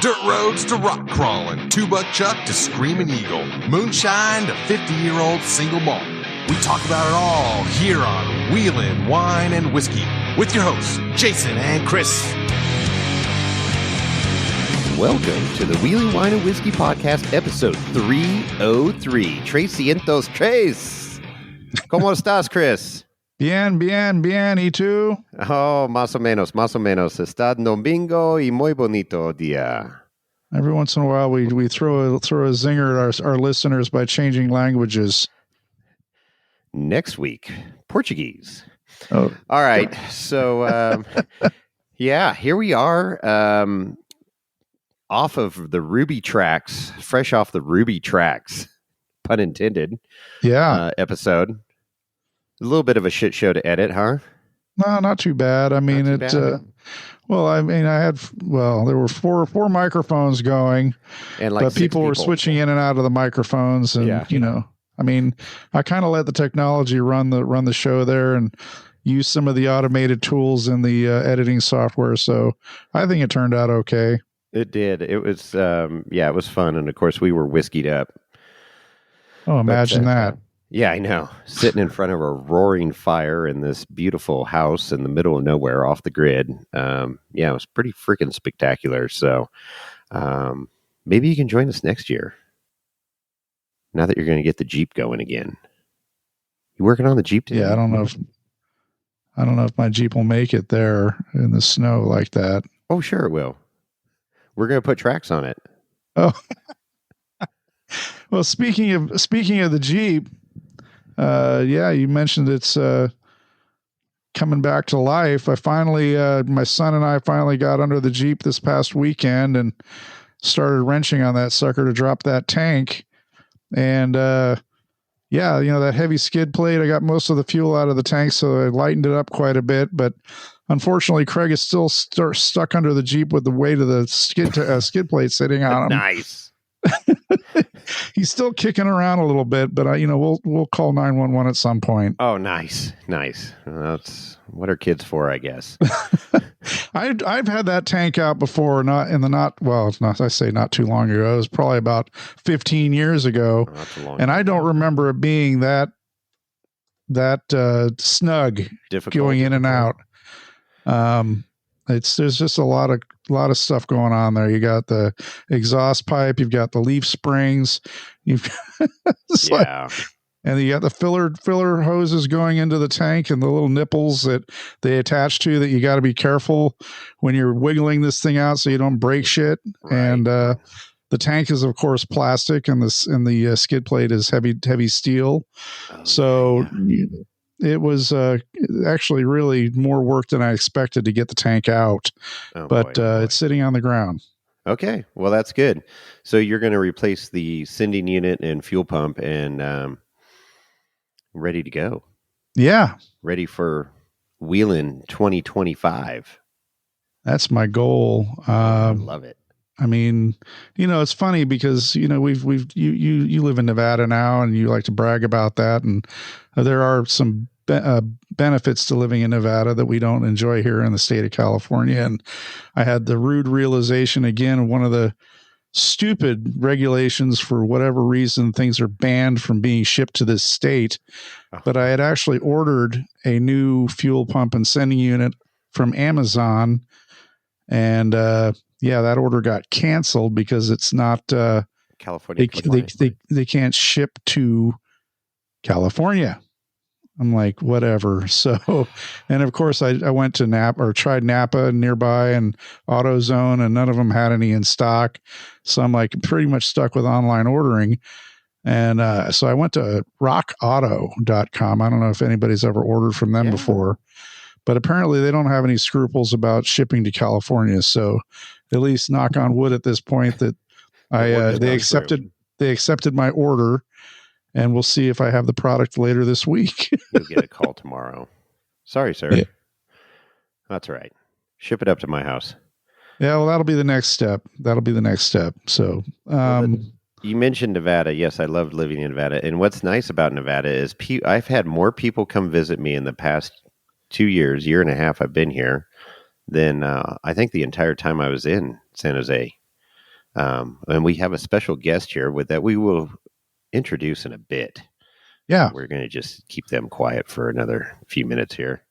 Dirt roads to rock crawling, two-buck chuck to screaming eagle, moonshine to 50-year-old single malt. We talk about it all here on Wheelin' Wine and Whiskey with your hosts, Jason and Chris. Welcome to the Wheelin' Wine and Whiskey Podcast, episode 303. 303. ¿Cómo estás, Chris? Bien, ¿y tú? Oh, más o menos. Está domingo y muy bonito día. Every once in a while, we throw a zinger at our listeners by changing languages. Next week, Portuguese. Oh, all right. So, yeah, here we are. Off of the Ruby tracks, fresh off the Ruby tracks, pun intended. Yeah. Episode. A little bit of a shit show to edit, huh? No, not too bad. I mean, there were four microphones going, and like but people were switching in and out of the microphones, and I kind of let the technology run the show there and use some of the automated tools in the editing software. So I think it turned out okay. It did. It was, it was fun, and of course we were whiskeyed up. Oh, imagine that. Yeah, I know. Sitting in front of a roaring fire in this beautiful house in the middle of nowhere off the grid. It was pretty freaking spectacular. So maybe you can join us next year. Now that you're going to get the Jeep going again. You working on the Jeep today? Yeah, I don't know if my Jeep will make it there in the snow like that. Oh, sure it will. We're going to put tracks on it. Oh. Well, speaking of the Jeep, you mentioned it's coming back to life. My son and I finally got under the Jeep this past weekend and started wrenching on that sucker to drop that tank. And that heavy skid plate, I got most of the fuel out of the tank, so I lightened it up quite a bit. But unfortunately, Craig is still stuck under the Jeep with the weight of the skid plate sitting on him. Nice. He's still kicking around a little bit, but we'll call 911 at some point. Oh, nice. That's what are kids for, I guess. I've had that tank out before, not too long ago. It was probably about 15 years ago, and I don't remember it being that snug, going in and out. There's just a lot of stuff going on there. You got the exhaust pipe, you've got the leaf springs, and you got the filler hoses going into the tank and the little nipples that they attach to that you got to be careful when you're wiggling this thing out so you don't break shit. Right. And the tank is of course plastic, and the skid plate is heavy steel. It was actually really more work than I expected to get the tank out, it's sitting on the ground. Okay, well, that's good. So you're going to replace the sending unit and fuel pump and ready to go. Yeah. Ready for Wheelin' 2025. That's my goal. I love it. I mean, it's funny because, you live in Nevada now and you like to brag about that. And there are some benefits to living in Nevada that we don't enjoy here in the state of California. And I had the rude realization again, one of the stupid regulations, for whatever reason, things are banned from being shipped to this state. But I had actually ordered a new fuel pump and sending unit from Amazon. And, that order got canceled because it's not California. They can't ship to California. I'm like, whatever. So, and of course I went to Napa, or tried Napa nearby and AutoZone, and none of them had any in stock. So I'm like pretty much stuck with online ordering. And so I went to rockauto.com. I don't know if anybody's ever ordered from them before, but apparently they don't have any scruples about shipping to California. So at least knock on wood at this point that they accepted my order, and we'll see if I have the product later this week. You'll get a call tomorrow. Sorry, sir. Yeah. That's all right. Ship it up to my house. Yeah, well, that'll be the next step. So, you mentioned Nevada. Yes, I loved living in Nevada. And what's nice about Nevada is I've had more people come visit me in the past 2 years, year and a half I've been here, than I think the entire time I was in San Jose. And we have a special guest here with that we will introduce in a bit. Yeah. We're going to just keep them quiet for another few minutes here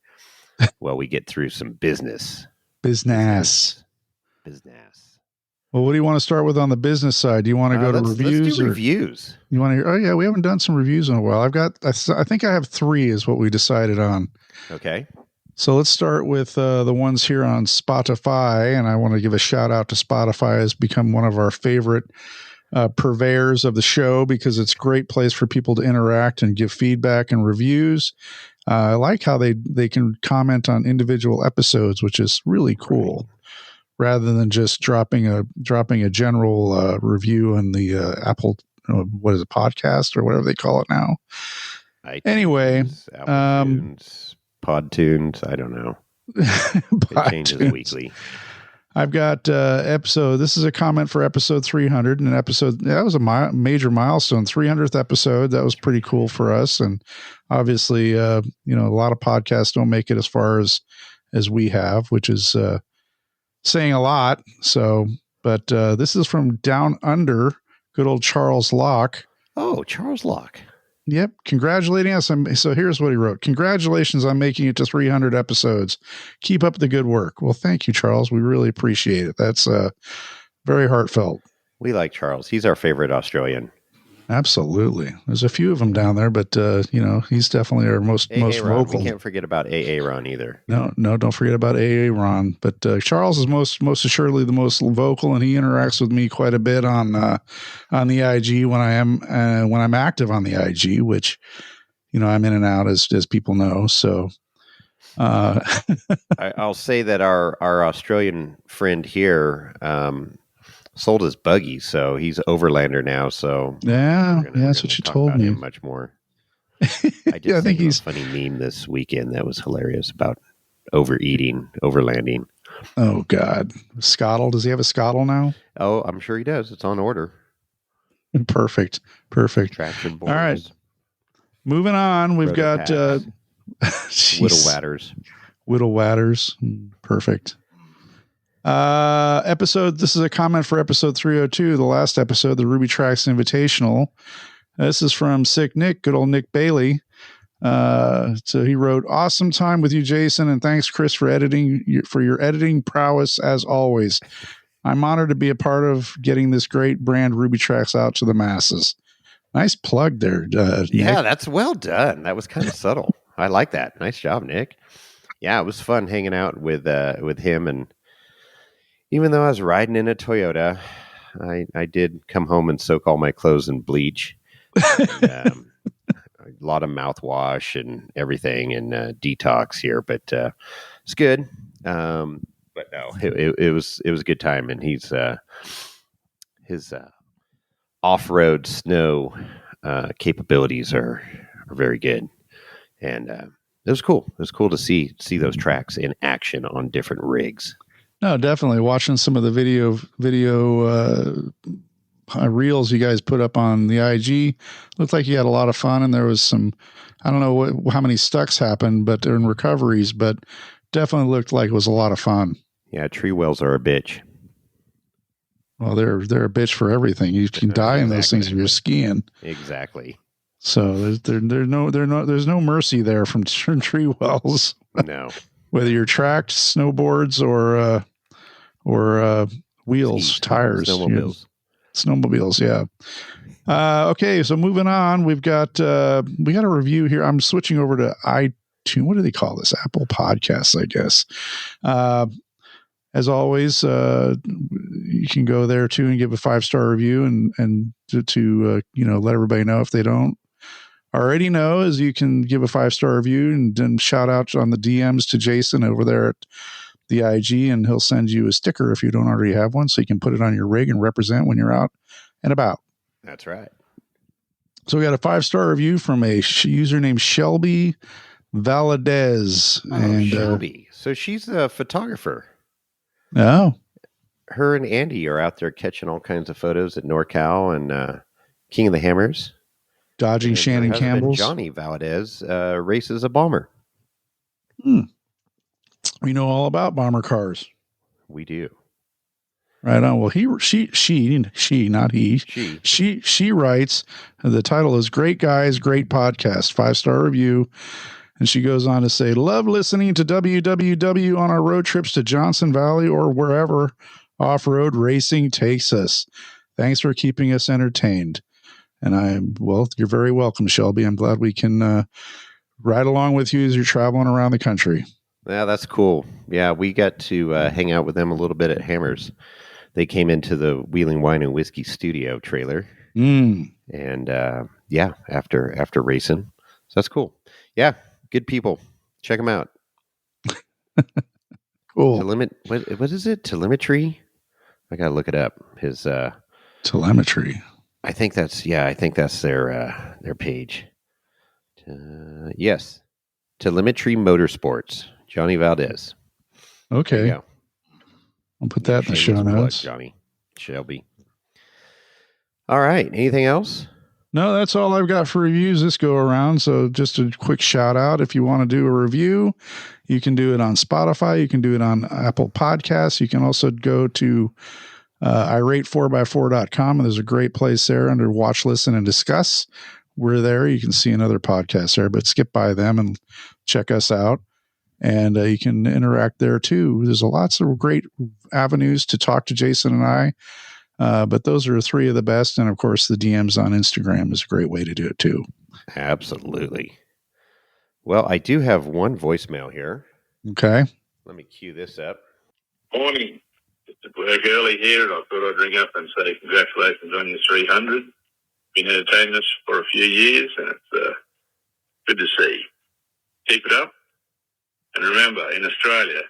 while we get through some business. Business. Business. Well, what do you want to start with on the business side? Do you want to go to reviews? Let's do reviews. You want to hear? Oh, yeah, we haven't done some reviews in a while. I think I have 3 is what we decided on. Okay. So let's start with the ones here on Spotify. And I want to give a shout out to Spotify. Has become one of our favorite purveyors of the show because it's a great place for people to interact and give feedback and reviews. I like how they can comment on individual episodes, which is really cool. Right. Rather than just dropping a general review in the Apple, what is it, podcast or whatever they call it now. iTunes, anyway, PodTunes, I don't know. It changes weekly. I've got episode. This is a comment for episode 300, and that was a major milestone, 300th episode. That was pretty cool for us, and obviously, a lot of podcasts don't make it as far as we have, which is saying a lot. So, but this is from Down Under, good old Charles Locke. Oh, Charles Locke. Yep. Congratulating us. So here's what he wrote. Congratulations on making it to 300 episodes. Keep up the good work. Well, thank you, Charles. We really appreciate it. That's very heartfelt. We like Charles. He's our favorite Australian. Absolutely. There's a few of them down there, but he's definitely our most vocal. We can't forget about AA Ron either. No, don't forget about AA Ron. But Charles is most assuredly the most vocal, and he interacts with me quite a bit on the IG when I'm active on the IG, which I'm in and out as people know. So I'll say that our Australian friend here sold his buggy, so he's overlander now. So that's what you told me. Much more. I just think he's a funny meme this weekend that was hilarious about overeating, overlanding. Oh God, Scottle. Does he have a Scottle now? Oh, I'm sure he does. It's on order. Perfect. Traction boards. All right, moving on. We've got Whittle Watters. Perfect. This is a comment for episode 302, the last episode, the Ruby Tracks Invitational. This is from Sick Nick, good old Nick Bailey. So he wrote, awesome time with you, Jason, and thanks, Chris, for your editing prowess as always. I'm honored to be a part of getting this great brand Ruby Tracks out to the masses. Nice plug there, Nick. Yeah, that's well done. That was kind of subtle. I like that. Nice job, Nick. Yeah, it was fun hanging out with him, and even though I was riding in a Toyota, I did come home and soak all my clothes in bleach. And, a lot of mouthwash and everything and detox here, but it's good. But no, it was a good time, and his off-road snow capabilities are very good, and it was cool. It was cool to see those tracks in action on different rigs. No, definitely. Watching some of the video reels you guys put up on the IG, looked like you had a lot of fun, and there was some, I don't know how many stucks happened, but they're in recoveries, but definitely looked like it was a lot of fun. Yeah, tree wells are a bitch. Well, they're a bitch for everything. You can die in those things if you're skiing. Exactly. So there's no mercy there from tree wells. No. Whether you're tracked, snowboards, or wheels, tires, snowmobiles. Yeah. Okay. So moving on, we got a review here. I'm switching over to iTunes. What do they call this? Apple Podcasts, I guess. As always, you can go there too and give a 5-star review and to let everybody know if they don't already know, is you can give a 5-star review and then shout out on the DMs to Jason over there at the IG, and he'll send you a sticker if you don't already have one, so you can put it on your rig and represent when you're out and about. That's right. So we got a 5-star review from a user named Shelby Valadez. Shelby. So she's a photographer. Oh. Her and Andy are out there catching all kinds of photos at NorCal and King of the Hammers. Dodging Shannon Campbell's. Johnny Valadez races a bomber. We know all about bomber cars. We do. Right on. Well, she, not he. She writes, the title is Great Guys, Great Podcast, 5-star review. And she goes on to say, love listening to WWW on our road trips to Johnson Valley or wherever off-road racing takes us. Thanks for keeping us entertained. And you're very welcome, Shelby. I'm glad we can ride along with you as you're traveling around the country. Yeah, that's cool. Yeah, we got to hang out with them a little bit at Hammers. They came into the Wheeling Wine and Whiskey studio trailer. And after racing. So that's cool. Yeah, good people. Check them out. Cool. What is it? Telemetry? I got to look it up. His Telemetry. I think that's their page. Yes. Telemetry Motorsports. Johnny Valdez. Okay. There you go. I'll put that in the show notes. Johnny. Shelby. All right. Anything else? No, that's all I've got for reviews this go around. So just a quick shout out. If you want to do a review, you can do it on Spotify. You can do it on Apple Podcasts. You can also go to irate4x4.com. And there's a great place there under Watch, Listen, and Discuss. We're there. You can see another podcast there, but skip by them and check us out. And you can interact there too. There's lots of great avenues to talk to Jason and I. But those are 3 of the best. And of course, the DMs on Instagram is a great way to do it too. Absolutely. Well, I do have one voicemail here. Okay. Let me cue this up. Morning. It's a work early here, and I thought I'd ring up and say congratulations on your 300. Been entertaining us for a few years, and it's good to see. Keep it up. And remember, in Australia,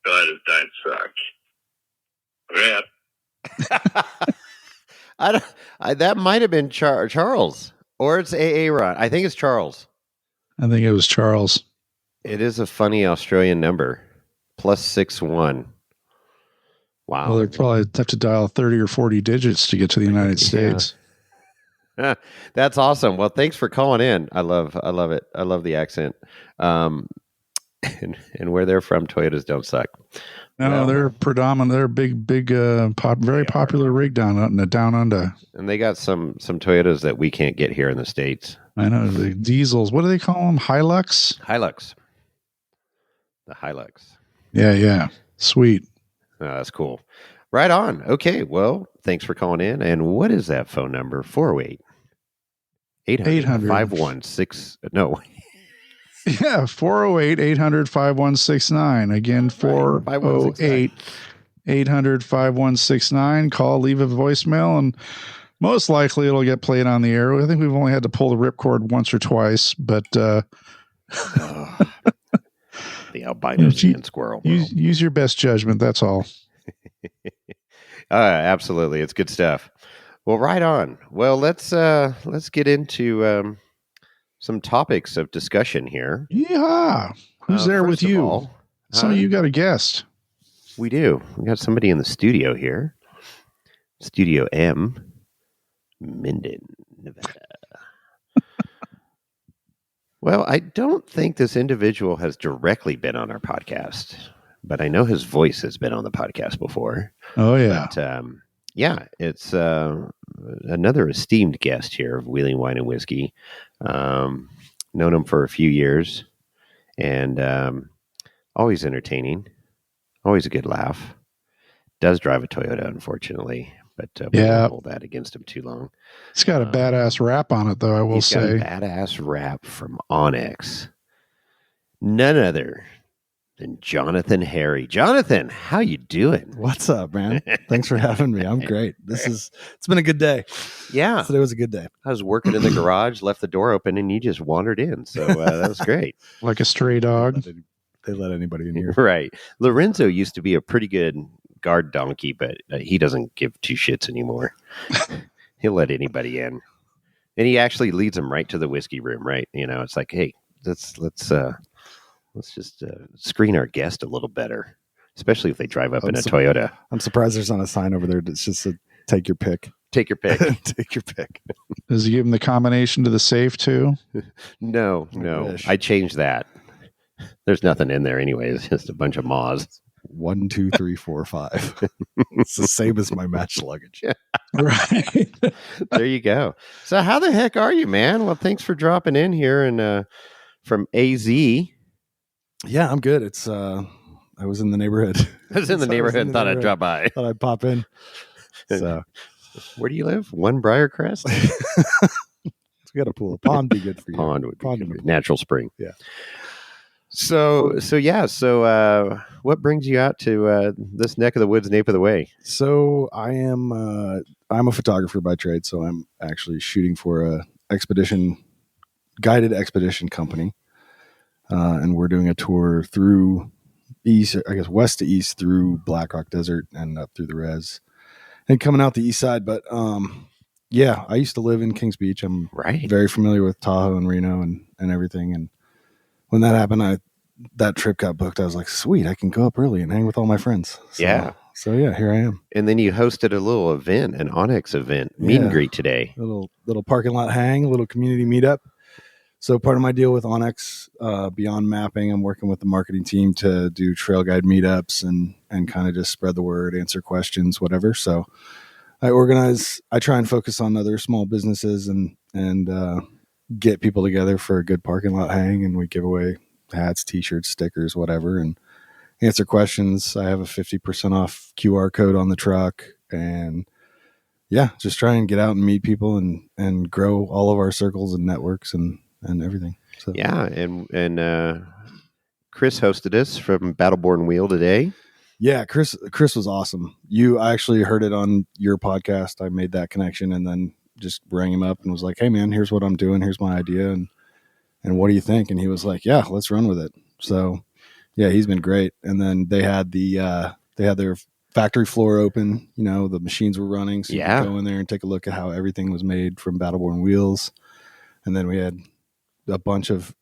riders don't suck. We're out. That might have been Charles, or it's AA Ron. I think it's Charles. I think it was Charles. It is a funny Australian number, +61. Wow. Well, they'd probably have to dial 30 or 40 digits to get to the United States. That's awesome. Well, thanks for calling in. I love it. I love the accent. And where they're from, Toyotas don't suck. No, they're predominant. They're big, very popular rig down under. And they got some Toyotas that we can't get here in the States. I know the diesels. What do they call them? Hilux. The Hilux. Yeah. Sweet. Oh, that's cool. Right on. Okay. Well, thanks for calling in. And what is that phone number? 408 800 516. No. Yeah, 408-800-5169. Again, 408-800-5169. Call, leave a voicemail, and most likely it'll get played on the air. I think we've only had to pull the ripcord once or twice, but the albinos and squirrel world. Use your best judgment. That's all. Absolutely. It's good stuff. Well, right on. Well, let's get into some topics of discussion here. Yeah. Who's there with you? Some of you got a guest. We do. We got somebody in the studio here. Studio M, Minden, Nevada. Well, I don't think this individual has directly been on our podcast, but I know his voice has been on the podcast before. Oh, yeah. But, it's another esteemed guest here of Wheeling Wine and Whiskey. Known him for a few years, and always entertaining, always a good laugh. Does drive a Toyota, unfortunately, but we won't hold that against him too long. It's got a badass rap on it, though, I will say. He's got a badass rap from OnX. None other than Jonathan Herre. Jonathan, how you doing? What's up, man? Thanks for having me. I'm great. It's been a good day. Yeah. Today was a good day. I was working in the garage, left the door open, and you just wandered in. So that was great. Like a stray dog. They let anybody in here. Right. Lorenzo used to be a pretty good guard donkey, but he doesn't give 2 shits anymore. He'll let anybody in. And he actually leads them right to the whiskey room, right? You know, it's like, hey, let's just screen our guest a little better, especially if they drive up in a Toyota. I'm surprised there's not a sign over there that's just a take your pick. Take your pick. Take your pick. Does he give him the combination to the safe too? No. I changed that. There's nothing in there anyway. It's just a bunch of moths. 1, 2, 3, 4, 5. It's the same as my match luggage. Right. There you go. So how the heck are you, man? Well, thanks for dropping in here and from AZ. Yeah, I'm good. It's I was in the neighborhood. I was in the neighborhood, thought I'd drop by. Thought I'd pop in. So where do you live? One Briarcrest? we got a pool. A pond be good for you. Pond would be Pond good. and a pool. Natural spring. Yeah. So what brings you out to this neck of the woods, nape of the way? So I'm a photographer by trade, so I'm actually shooting for a guided expedition company. And we're doing a tour through west to east through Black Rock Desert and up through the res and coming out the east side. But yeah, I used to live in Kings Beach. I'm very familiar with Tahoe and Reno and everything. And when that happened, that trip got booked. I was like, sweet, I can go up early and hang with all my friends. So yeah, here I am. And then you hosted a little event, an OnX event, meet and greet today. Little parking lot hang, a little community meetup. So part of my deal with OnX, beyond mapping, I'm working with the marketing team to do trail guide meetups and kind of just spread the word, answer questions, whatever. So I try and focus on other small businesses and get people together for a good parking lot hang, and we give away hats, t-shirts, stickers, whatever, and answer questions. I have a 50% off QR code on the truck, and yeah, just try and get out and meet people and grow all of our circles and networks and everything. So yeah, and Chris hosted us from Battleborn Wheel today. Yeah, Chris was awesome. I actually heard it on your podcast. I made that connection and then just rang him up and was like, "Hey man, here's what I'm doing. Here's my idea, and what do you think?" And he was like, "Yeah, let's run with it." So yeah, he's been great. And then they had their factory floor open. You know, the machines were running, so you could go in there and take a look at how everything was made from Battleborn wheels. And then we had a bunch of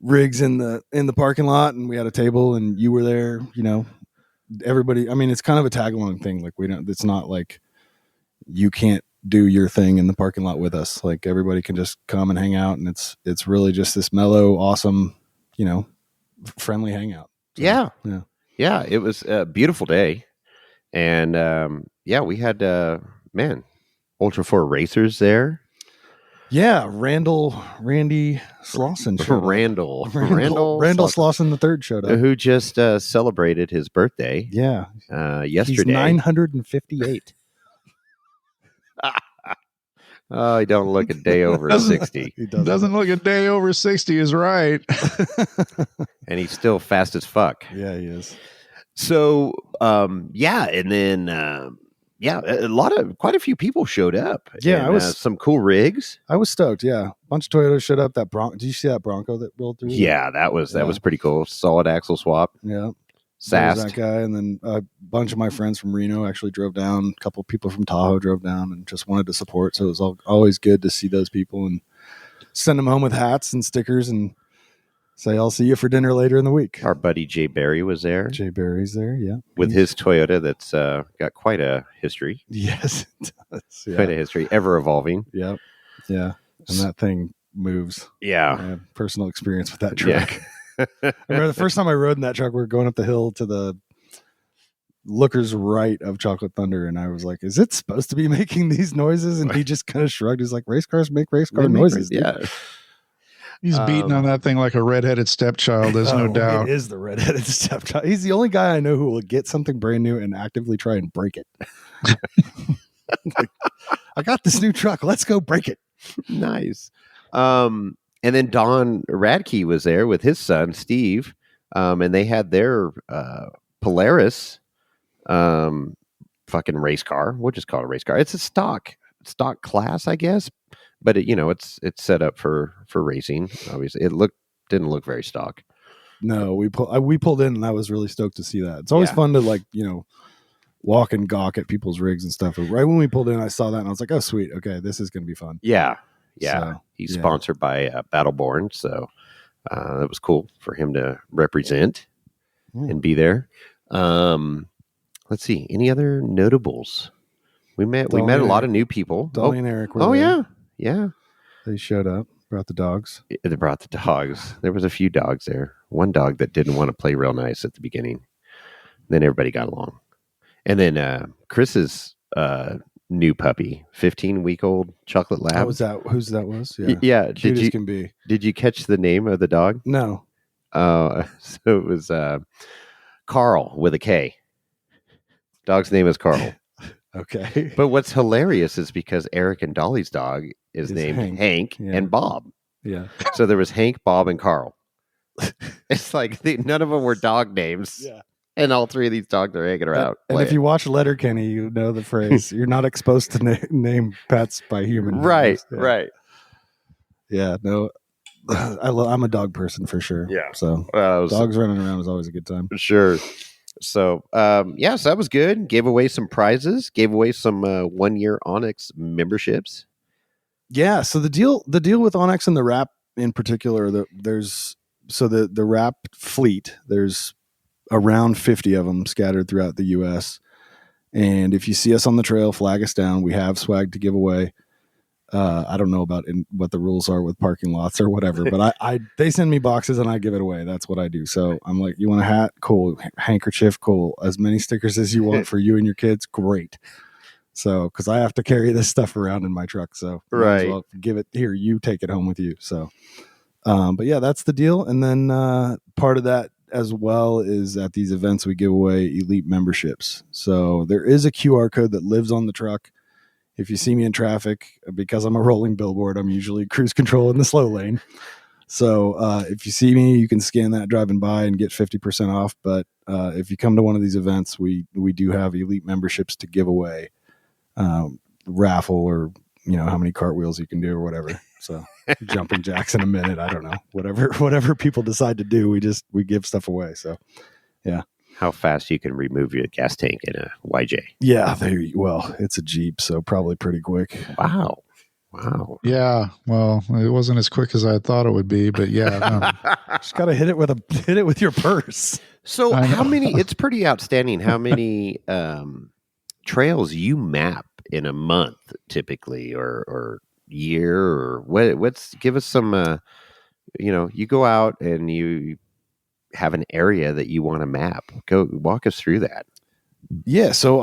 rigs in the parking lot, and we had a table, and you were there. You know, everybody. I mean, it's kind of a tag along thing. Like it's not like you can't do your thing in the parking lot with us. Like everybody can just come and hang out, and it's really just this mellow, awesome, you know, friendly hangout. So, yeah. It was a beautiful day, and we had Ultra 4 racers there. Yeah, Randy Slauson showed up. Randall Slauson III showed up, who just celebrated his birthday. Yeah, yesterday. He's 958. Oh, he don't look a day over 60. He doesn't look a day over 60 is right. And he's still fast as fuck. Yeah, he is. So, and then quite a few people showed up. Yeah, and, some cool rigs. I was stoked. Yeah, a bunch of Toyotas showed up. Did you see that Bronco that rolled through? Yeah, that was pretty cool. Solid axle swap. Yeah. Sassed. That guy, and then a bunch of my friends from Reno actually drove down. A couple of people from Tahoe drove down and just wanted to support. So it was always good to see those people and send them home with hats and stickers and say, "I'll see you for dinner later in the week." Our buddy Jay Barry was there. Jay Barry's there, yeah, with his Toyota that's got quite a history. Yes, it does. Yeah. Quite a history, ever evolving. Yep, yeah, and that thing moves. Yeah, I have personal experience with that truck. Yeah. I remember the first time I rode in that truck, we were going up the hill to the looker's right of Chocolate Thunder, and I was like, "Is it supposed to be making these noises?" And he just kind of shrugged. He's like, "Race cars make race car noises." Yeah. He's beating on that thing like a redheaded stepchild. There's no doubt. It is the redheaded stepchild. He's the only guy I know who will get something brand new and actively try and break it. Like, I got this new truck. Let's go break it. Nice. And then Don Radke was there with his son, Steve, and they had their Polaris fucking race car. We'll just call it a race car. It's a stock class, I guess, but it's set up for racing. Obviously, didn't look very stock. No, we pulled in, and I was really stoked to see that. It's always fun to walk and gawk at people's rigs and stuff. But right when we pulled in, I saw that, and I was like, "Oh, sweet, okay, this is going to be fun." Yeah. Yeah, so, he's sponsored by Battleborn, so that was cool for him to represent and be there. Let's see, any other notables? We met a lot of new people. Dolly and Eric were there. Yeah. They showed up, brought the dogs. They brought the dogs. There was a few dogs there. One dog that didn't want to play real nice at the beginning, Then everybody got along. And then Chris's new puppy, 15-week-old chocolate lab. How was that? Whose that was? Yeah. Yeah. Cute as can be. Did you catch the name of the dog? No. So it was Carl with a K. Dog's name is Carl. Okay. But what's hilarious is because Eric and Dolly's dog is named Hank Yeah. and Bob. Yeah. So there was Hank, Bob, and Carl. It's like none of them were dog names. Yeah. And all three of these dogs are hanging around. And if you watch Letterkenny, you know the phrase, you're not exposed to name pets by human right, beings. right. Yeah, no, I'm a dog person for sure. Yeah. So dogs running around is always a good time. Sure. So, so that was good. Gave away some prizes. Gave away some 1-year OnX memberships. Yeah. So the deal with OnX and the Wrap in particular, there's the Wrap fleet. There's around 50 of them scattered throughout the U.S. And if you see us on the trail, flag us down. We have swag to give away. I don't know about what the rules are with parking lots or whatever, but they send me boxes and I give it away. That's what I do. So I'm like, you want a hat? Cool. Handkerchief? Cool. As many stickers as you want for you and your kids? Great. So, because I have to carry this stuff around in my truck. So right. Well, give it here. You take it home with you. So, but yeah, that's the deal. And then part of that as well is at these events we give away elite memberships. So there is a QR code that lives on the truck. If you see me in traffic, because I'm a rolling billboard, I'm usually cruise control in the slow lane. So if you see me, you can scan that driving by and get 50% off. But if you come to one of these events, we do have elite memberships to give away, raffle, or how many cartwheels you can do or whatever. So jumping jacks in a minute, I don't know, whatever people decide to do, we give stuff away. So yeah. How fast you can remove your gas tank in a YJ? Yeah, well, it's a Jeep, so probably pretty quick. Wow. Yeah, well, it wasn't as quick as I thought it would be, but yeah, just got to hit it with your purse. So how many? It's pretty outstanding. How many trails you map in a month, typically, or year, or what's? Give us some. You go out and you have an area that you want to map. Go walk us through that. Yeah. So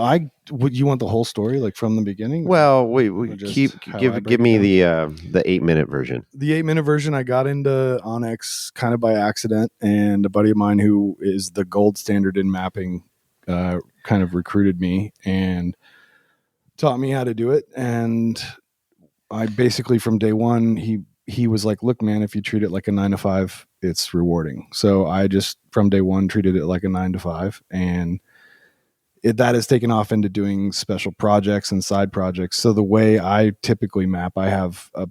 you want the whole story, like from the beginning? Well, we give me the 8-minute version. The 8-minute version, I got into OnX kind of by accident, and a buddy of mine who is the gold standard in mapping kind of recruited me and taught me how to do it. And I basically, from day one, he was like, look, man, if you treat it like a 9-to-5, it's rewarding. So I just from day one treated it like a 9-to-5, and that has taken off into doing special projects and side projects. So the way I typically map, I have a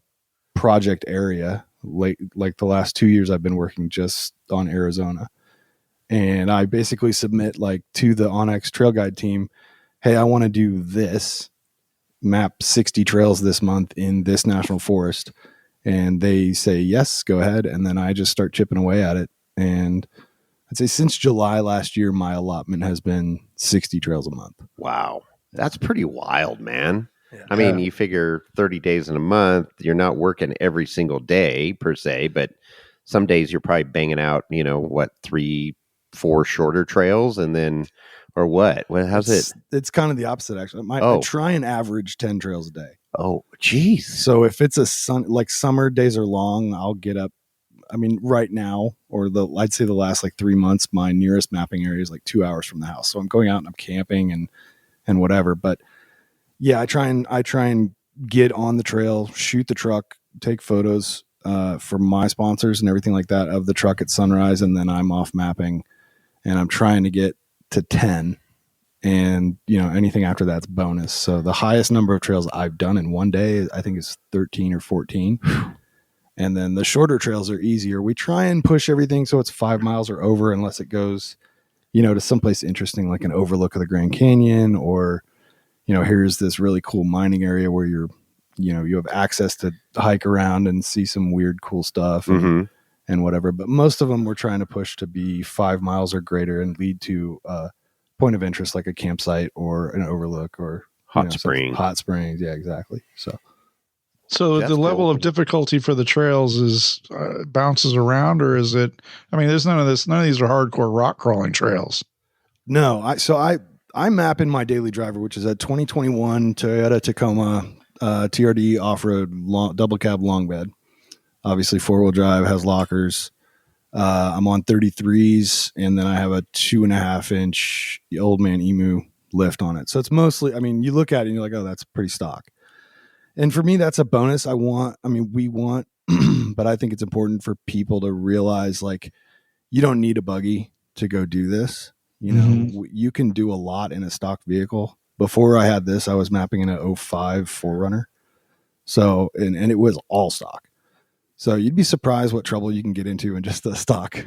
project area. Like the last 2 years, I've been working just on Arizona, and I basically submit to the OnX Trail Guide team, hey, I want to do this, map 60 trails this month in this national forest. And they say, yes, go ahead. And then I just start chipping away at it. And I'd say since July last year, my allotment has been 60 trails a month. Wow. That's pretty wild, man. Yeah. I mean, you figure 30 days in a month, you're not working every single day per se, but some days you're probably banging out, 3-4 shorter trails, and then, or what? How's it? It's kind of the opposite, actually. I try and average 10 trails a day. Oh, geez. So if it's summer days are long, I'll get up. I mean, right now, or I'd say the last 3 months, my nearest mapping area is 2 hours from the house. So I'm going out and I'm camping and whatever. But yeah, I try and get on the trail, shoot the truck, take photos for my sponsors and everything like that of the truck at sunrise, and then I'm off mapping, and I'm trying to get to 10. And, anything after that's bonus. So the highest number of trails I've done in one day, I think, is 13 or 14. And then the shorter trails are easier. We try and push everything so it's 5 miles or over, unless it goes, to someplace interesting, like an overlook of the Grand Canyon, or, here's this really cool mining area where you have access to hike around and see some weird, cool stuff and whatever. But most of them we're trying to push to be 5 miles or greater and lead to point of interest, like a campsite or an overlook or hot springs. Yeah, exactly. So the level of difficulty for the trails is bounces around, or is it? I mean, there's none of this. None of these are hardcore rock crawling trails. No, I map in my daily driver, which is a 2021 Toyota Tacoma TRD Offroad double cab long bed. Obviously 4-wheel drive, has lockers. I'm on 33s, and then I have a 2.5 inch old man emu lift on it. So it's mostly, I mean, you look at it and you're like, oh, that's pretty stock. And for me, that's a bonus. We want, but I think it's important for people to realize, like, you don't need a buggy to go do this. You know, you can do a lot in a stock vehicle. Before I had this, I was mapping in a 05 4Runner. So, and it was all stock. So you'd be surprised what trouble you can get into in just a stock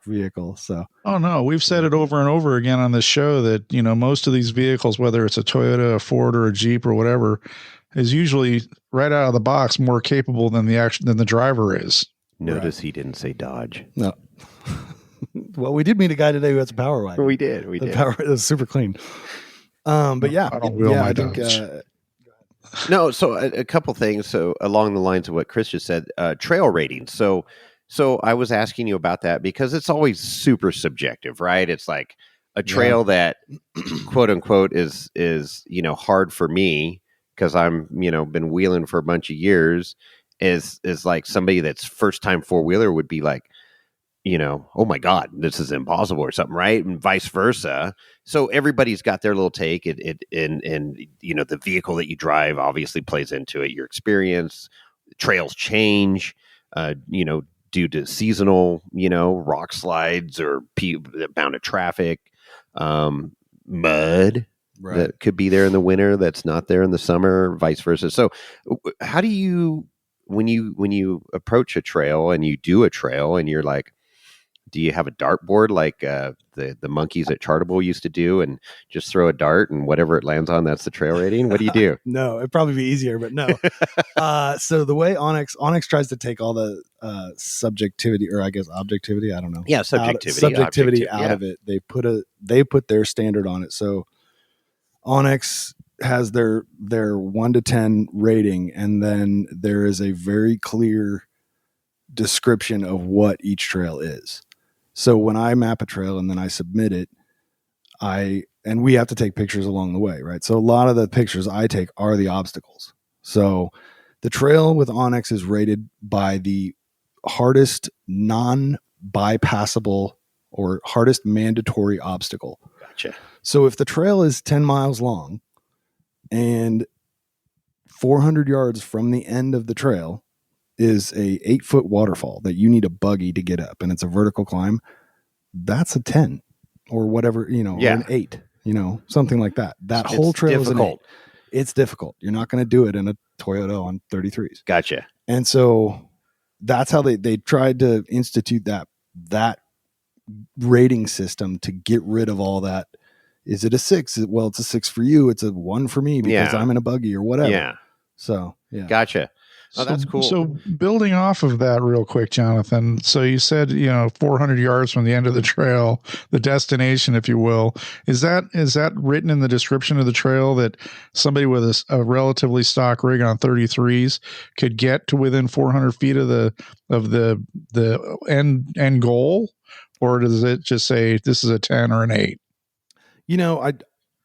vehicle. So, oh no, we've said it over and over again on this show that, you know, most of these vehicles, whether it's a Toyota, a Ford, or a Jeep or whatever, is usually right out of the box more capable than the driver is. Notice he didn't say Dodge. No. Well, we did meet a guy today who has a power wagon. We did. Power, it was super clean. But yeah, I don't wheel my I think. No, so a couple things. So along the lines of what Chris just said, trail ratings. So I was asking you about that because it's always super subjective, right? It's like a trail that, quote unquote, is hard for me because I'm been wheeling for a bunch of years. Is like somebody that's first time 4-wheeler would be like, oh my God, this is impossible or something, right? And vice versa. So everybody's got their little take. And the vehicle that you drive obviously plays into it. Your experience, trails change, due to seasonal, rock slides or the amount of traffic, mud that could be there in the winter that's not there in the summer, vice versa. So how do you, when you approach a trail and you do a trail and you're like, do you have a dartboard like the monkeys at Chartable used to do and just throw a dart and whatever it lands on, that's the trail rating? What do you do? No, it'd probably be easier, but no. So the way OnX tries to take all the subjectivity, or I guess objectivity, I don't know. Yeah, subjectivity out of it. They put their standard on it. So OnX has their 1 to 10 rating, and then there is a very clear description of what each trail is. So when I map a trail and then I submit it, and we have to take pictures along the way, right? So a lot of the pictures I take are the obstacles. So the trail with OnX is rated by the hardest non-bypassable or hardest mandatory obstacle. Gotcha. So if the trail is 10 miles long and 400 yards from the end of the trail is a 8-foot waterfall that you need a buggy to get up, and it's a vertical climb, that's a 10 or whatever, or an 8, something like that. That whole trail is an 8. It's difficult. You're not going to do it in a Toyota on 33s. Gotcha. And so that's how they tried to institute that rating system to get rid of all that. Is it a 6? Well, it's a 6 for you. It's a 1 for me because I'm in a buggy or whatever. Yeah. So, yeah. Gotcha. Oh, that's cool. So building off of that real quick, Jonathan. So you said, 400 yards from the end of the trail, the destination, if you will, is that written in the description of the trail that somebody with a relatively stock rig on 33s could get to within 400 feet of the end goal? Or does it just say this is a 10 or an 8?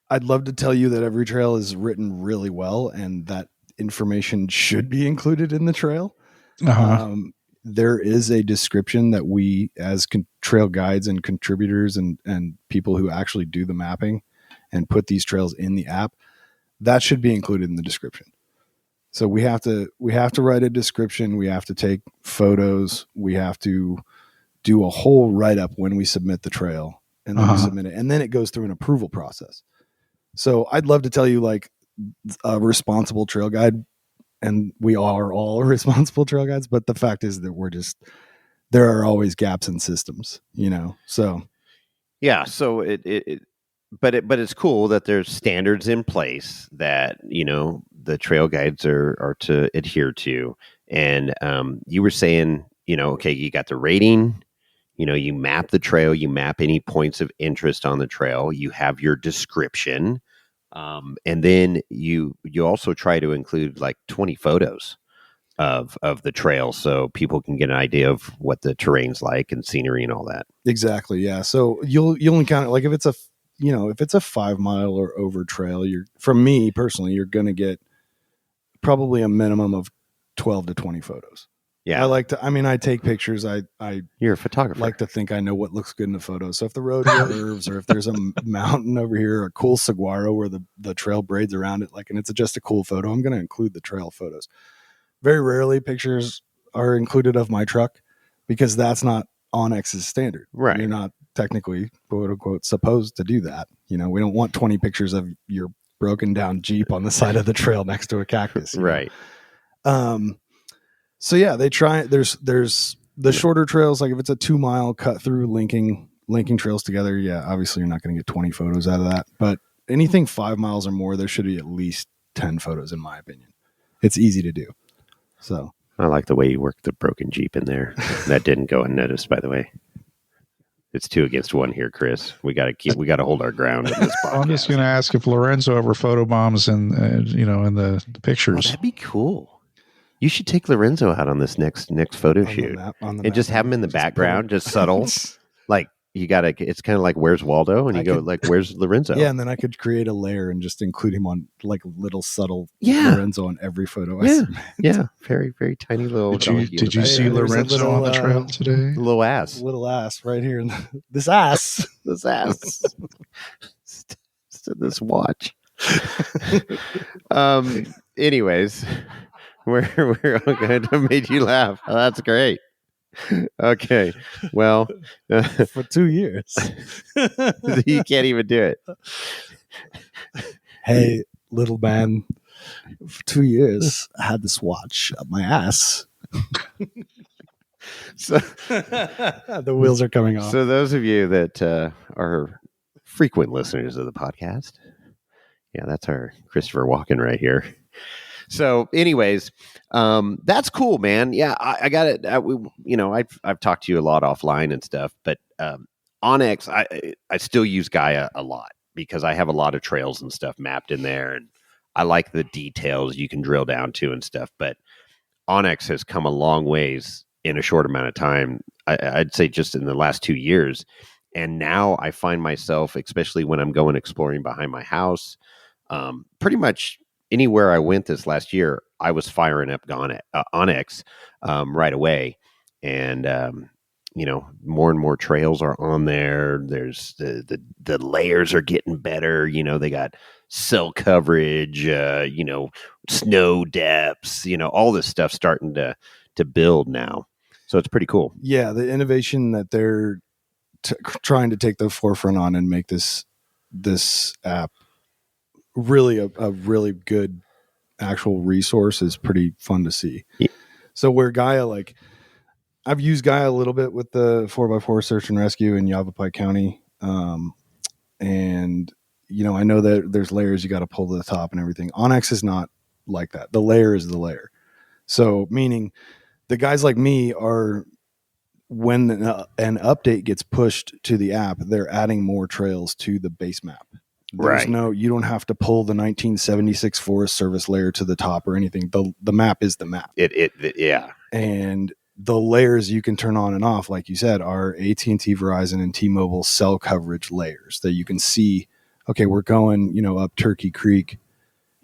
I'd love to tell you that every trail is written really well and that information should be included in the trail. There is a description that we as trail guides and contributors and people who actually do the mapping and put these trails in the app, that should be included in the description. So we have to write a description. We have to take photos. We have to do a whole write-up when we submit the trail, and then we submit it, and then it goes through an approval process. So I'd love to tell you like a responsible trail guide, and we are all responsible trail guides, but the fact is that there are always gaps in systems, so yeah. So but it's cool that there's standards in place that, the trail guides are to adhere to. And you were saying, okay, you got the rating, you map the trail, you map any points of interest on the trail, you have your description. And then you also try to include like 20 photos of the trail, so people can get an idea of what the terrain's like and scenery and all that. Exactly. Yeah. So you'll only count it like if it's a 5 mile or over trail, from me personally, you're going to get probably a minimum of 12 to 20 photos. Yeah. I take pictures. I You're a photographer. like to think I know what looks good in a photo. So if the road curves or if there's a mountain over here, a cool saguaro where the trail braids around it, and it's just a cool photo, I'm going to include the trail photos. Very rarely pictures are included of my truck because that's not OnX's standard. Right. You're not technically, quote unquote, supposed to do that. We don't want 20 pictures of your broken down Jeep on the side of the trail next to a cactus. Right. So yeah, they try. There's the shorter trails, like if it's a 2 mile cut through linking trails together. Yeah, obviously you're not going to get 20 photos out of that, but anything 5 miles or more, there should be at least 10 photos, in my opinion. It's easy to do. So I like the way you worked the broken Jeep in there. That didn't go unnoticed, by the way. It's 2 against 1 here, Chris. We got to hold our ground in this podcast. I'm just going to ask if Lorenzo ever photobombs in the pictures. Oh, that'd be cool. You should take Lorenzo out on this next photo shoot and just have him in the background, just subtle. Like it's kind of like Where's Waldo, and Where's Lorenzo? Yeah, and then I could create a layer and just include him on like little subtle Yeah. Lorenzo on every photo. Yeah, very very tiny little. Did you see Lorenzo on the trail today? Little ass right here. This ass. this ass. This watch. Anyways, we're all going to make you laugh. Oh, that's great. Okay. Well, for 2 years. You can't even do it. Hey, little man, for 2 years, I had this watch up my ass. So the wheels are coming off. So those of you that are frequent listeners of the podcast, yeah, that's our Christopher Walken right here. So anyways, that's cool, man. Yeah, I got it. I've talked to you a lot offline and stuff, but OnX, I still use Gaia a lot because I have a lot of trails and stuff mapped in there, and I like the details you can drill down to and stuff. But OnX has come a long ways in a short amount of time. I'd say just in the last 2 years. And now I find myself, especially when I'm going exploring behind my house, pretty much anywhere I went this last year, I was firing up OnX right away. And, more and more trails are on there. There's the layers are getting better. They got cell coverage, snow depths, all this stuff starting to build now. So it's pretty cool. Yeah. The innovation that they're trying to take the forefront on and make this app really a really good actual resource is pretty fun to see. Yeah. So where Gaia, I've used Gaia a little bit with the 4x4 search and rescue in Yavapai County. And I know that there's layers you got to pull to the top and everything. OnX is not like that. The layer is the layer. So meaning the guys like me are, when an update gets pushed to the app, they're adding more trails to the base map. There's you don't have to pull the 1976 Forest Service layer to the top or anything. The map is the map. Yeah. And the layers you can turn on and off, like you said, are AT&T, Verizon, and T-Mobile cell coverage layers that you can see. Okay, we're going, up Turkey Creek.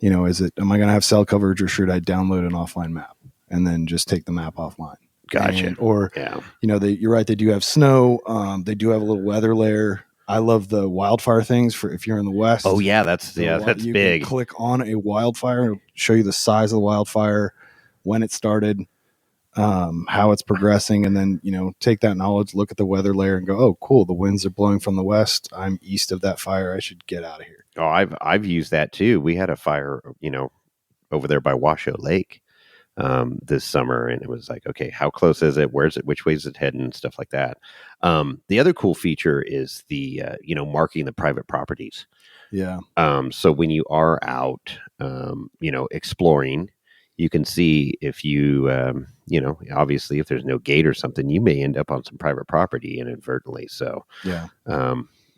Am I going to have cell coverage, or should I download an offline map and then just take the map offline? Gotcha. You're right. They do have snow. They do have a little weather layer. I love the wildfire things for if you're in the West. Oh yeah, that's you big. Can click on a wildfire and it'll show you the size of the wildfire, when it started, how it's progressing, and then take that knowledge, look at the weather layer, and go, oh, cool. The winds are blowing from the west. I'm east of that fire. I should get out of here. Oh, I've used that too. We had a fire, over there by Washoe Lake this summer, and it was like, okay, how close is it? Where's it? Which way is it heading? And stuff like that. The other cool feature is the marking the private properties. Yeah. So when you are out, exploring, you can see if you, obviously if there's no gate or something, you may end up on some private property inadvertently. So yeah,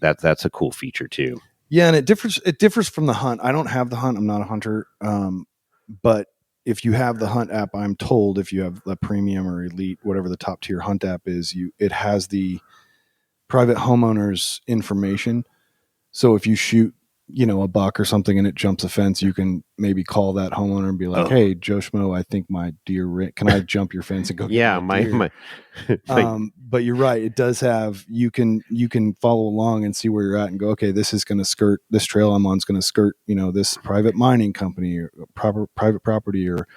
that's a cool feature too. Yeah, and it differs from the hunt. I don't have the hunt. I'm not a hunter. But if you have the Hunt app, I'm told if you have the premium or elite, whatever the top tier Hunt app is, it has the private homeowners information. So if you shoot, a buck or something and it jumps a fence, you can maybe call that homeowner and be like, "Hey, Joe Schmo, I think my deer can I jump your fence and go Yeah, get my deer?" But you're right. It does have, you can follow along and see where you're at and go, okay, this is going to skirt, this trail I'm on is going to skirt, this private mining company or private property, or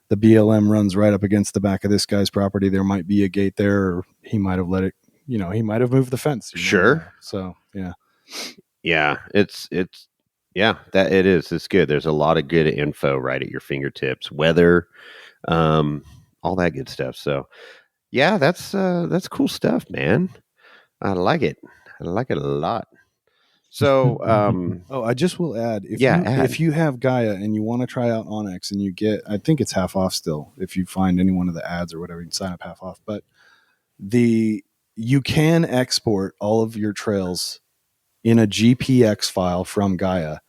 the BLM runs right up against the back of this guy's property. There might be a gate there, or he might have let it, he might have moved the fence. Sure. So, yeah. Yeah, it's that it is. It's good. There's a lot of good info right at your fingertips. Weather, all that good stuff. So, yeah, that's cool stuff, man. I like it. I like it a lot. So, I just will add, add. if you have Gaia and you want to try out OnX and you get, I think it's half off still. If you find any one of the ads or whatever, you can sign up half off. But you can export all of your trails in a GPX file from Gaia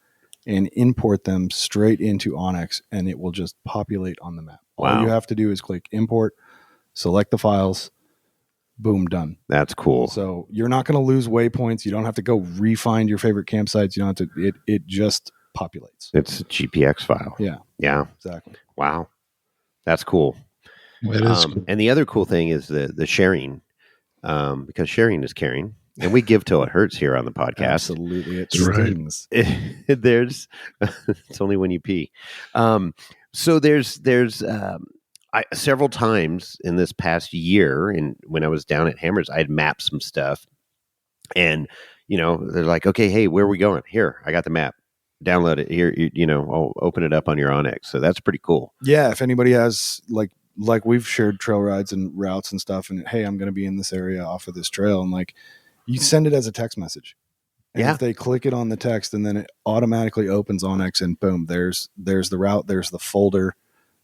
and import them straight into OnX, and it will just populate on the map. Wow. All you have to do is click import, select the files, boom, done. That's cool. So you're not going to lose waypoints. You don't have to go re-find your favorite campsites. You don't have to, it just populates. It's a GPX file. Yeah. Yeah. Exactly. Wow. That's cool. It is cool. And the other cool thing is the sharing, because sharing is caring. And we give till it hurts here on the podcast. Absolutely. It stings. There's it's only when you pee. So there's several times in this past year, and when I was down at Hammers, I had mapped some stuff, and they're like, "Okay, hey, where are we going? Here, I got the map. Download it here. I'll open it up on your OnX." So that's pretty cool. Yeah, if anybody has like we've shared trail rides and routes and stuff, and hey, I'm going to be in this area off of this trail, and like, you send it as a text message. And if they click it on the text, and then it automatically opens OnX, and boom, there's the route, there's the folder.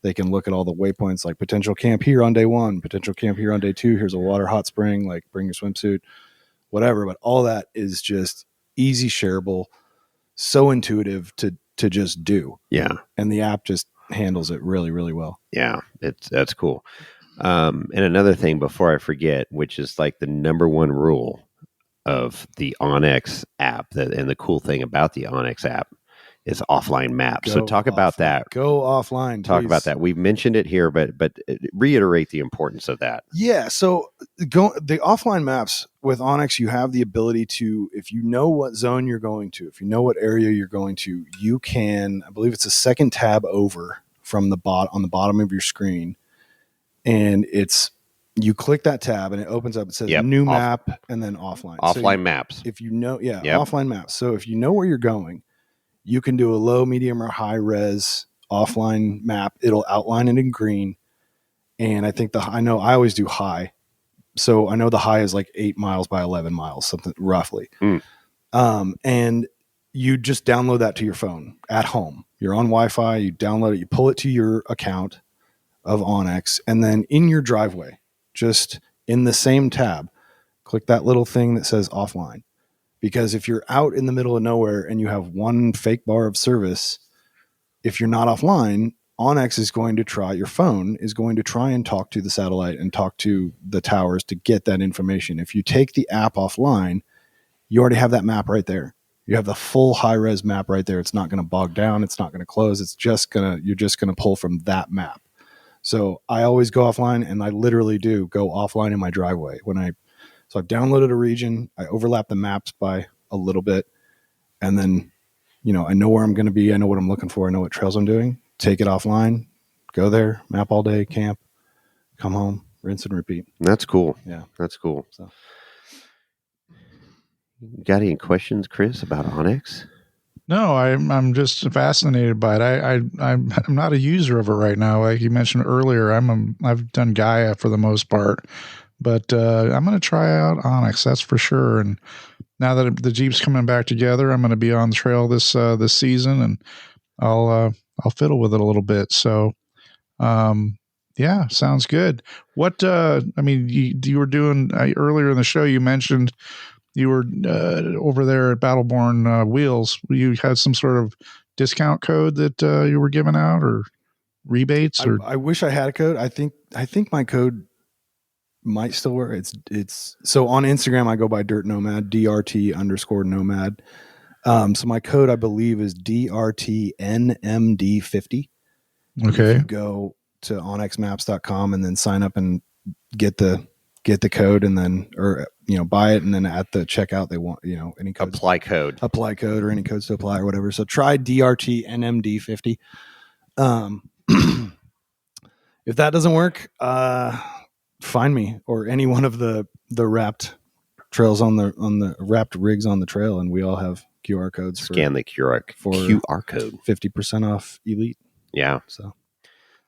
They can look at all the waypoints, like potential camp here on day 1, potential camp here on day 2. Here's a water hot spring, like bring your swimsuit, whatever. But all that is just easy shareable, so intuitive to just do. Yeah. And the app just handles it really, really well. Yeah, that's cool. And another thing before I forget, which is like the number one rule of the OnX app, and the cool thing about the OnX app is offline maps. So talk about that. Go offline. Talk please. about that. We've mentioned it here, but reiterate the importance of that. Yeah. So the offline maps with OnX, you have the ability to, if you know what zone you're going to, if you know what area you're going to, you can, I believe it's a second tab over from on the bottom of your screen, and you click that tab and it opens up. It says new map and then offline. Offline maps. If you know, offline maps. So if you know where you're going, you can do a low, medium, or high res offline map. It'll outline it in green. And I think I always do high. So I know the high is like 8 miles by 11 miles, something roughly. And you just download that to your phone at home. You're on Wi-Fi, you download it, you pull it to your account of OnX, and then in your driveway, just in the same tab, click that little thing that says offline. Because if you're out in the middle of nowhere and you have one fake bar of service, if you're not offline, OnX your phone is going to try and talk to the satellite and talk to the towers to get that information. If you take the app offline, you already have that map right there. You have the full high res map right there. It's not going to bog down. It's not going to close. You're just going to pull from that map. So I always go offline, and I literally do go offline in my driveway so I've downloaded a region. I overlap the maps by a little bit, and then, I know where I'm going to be. I know what I'm looking for. I know what trails I'm doing. Take it offline, go there, map all day, camp, come home, rinse and repeat. That's cool. Yeah. That's cool. So, got any questions, Chris, about OnX? No, I'm just fascinated by it. I'm not a user of it right now. Like you mentioned earlier, I've done Gaia for the most part, but I'm going to try out OnX, that's for sure. And now that the Jeep's coming back together, I'm going to be on the trail this season, and I'll fiddle with it a little bit. So, yeah, sounds good. What you were doing earlier in the show, you mentioned you were over there at Battleborn Wheels. You had some sort of discount code that you were giving out, or rebates or? I wish I had a code. I think my code might still work. It's so on Instagram I go by Dirt Nomad, DRT_Nomad. So my code I believe is DRTNMD50. Okay. If you go to onxmaps.com and then sign up and get the code and then buy it, and then at the checkout they want any code, apply code or any codes to apply or whatever. So try DRTNMD50. If that doesn't work, find me or any one of the wrapped trails on the wrapped rigs on the trail, and we all have QR codes. Scan the QR code. 50% off Elite. Yeah, so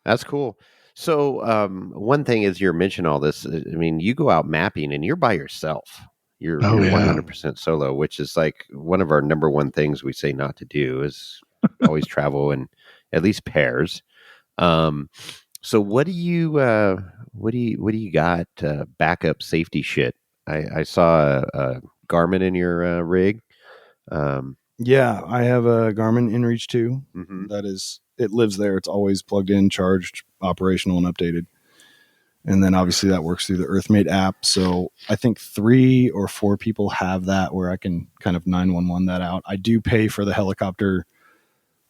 that's cool. So one thing is you're mentioning all this. I mean, you go out mapping and you're by yourself. You're 100% solo, which is like one of our number one things we say not to do is always travel in at least pairs. So what do you got backup safety shit? I saw a Garmin in your rig. Yeah, I have a Garmin InReach 2. Mm-hmm. That is, it lives there. It's always plugged in, charged, operational, and updated. And then obviously that works through the Earthmate app. So I think 3 or 4 people have that where I can kind of 911 that out. I do pay for the helicopter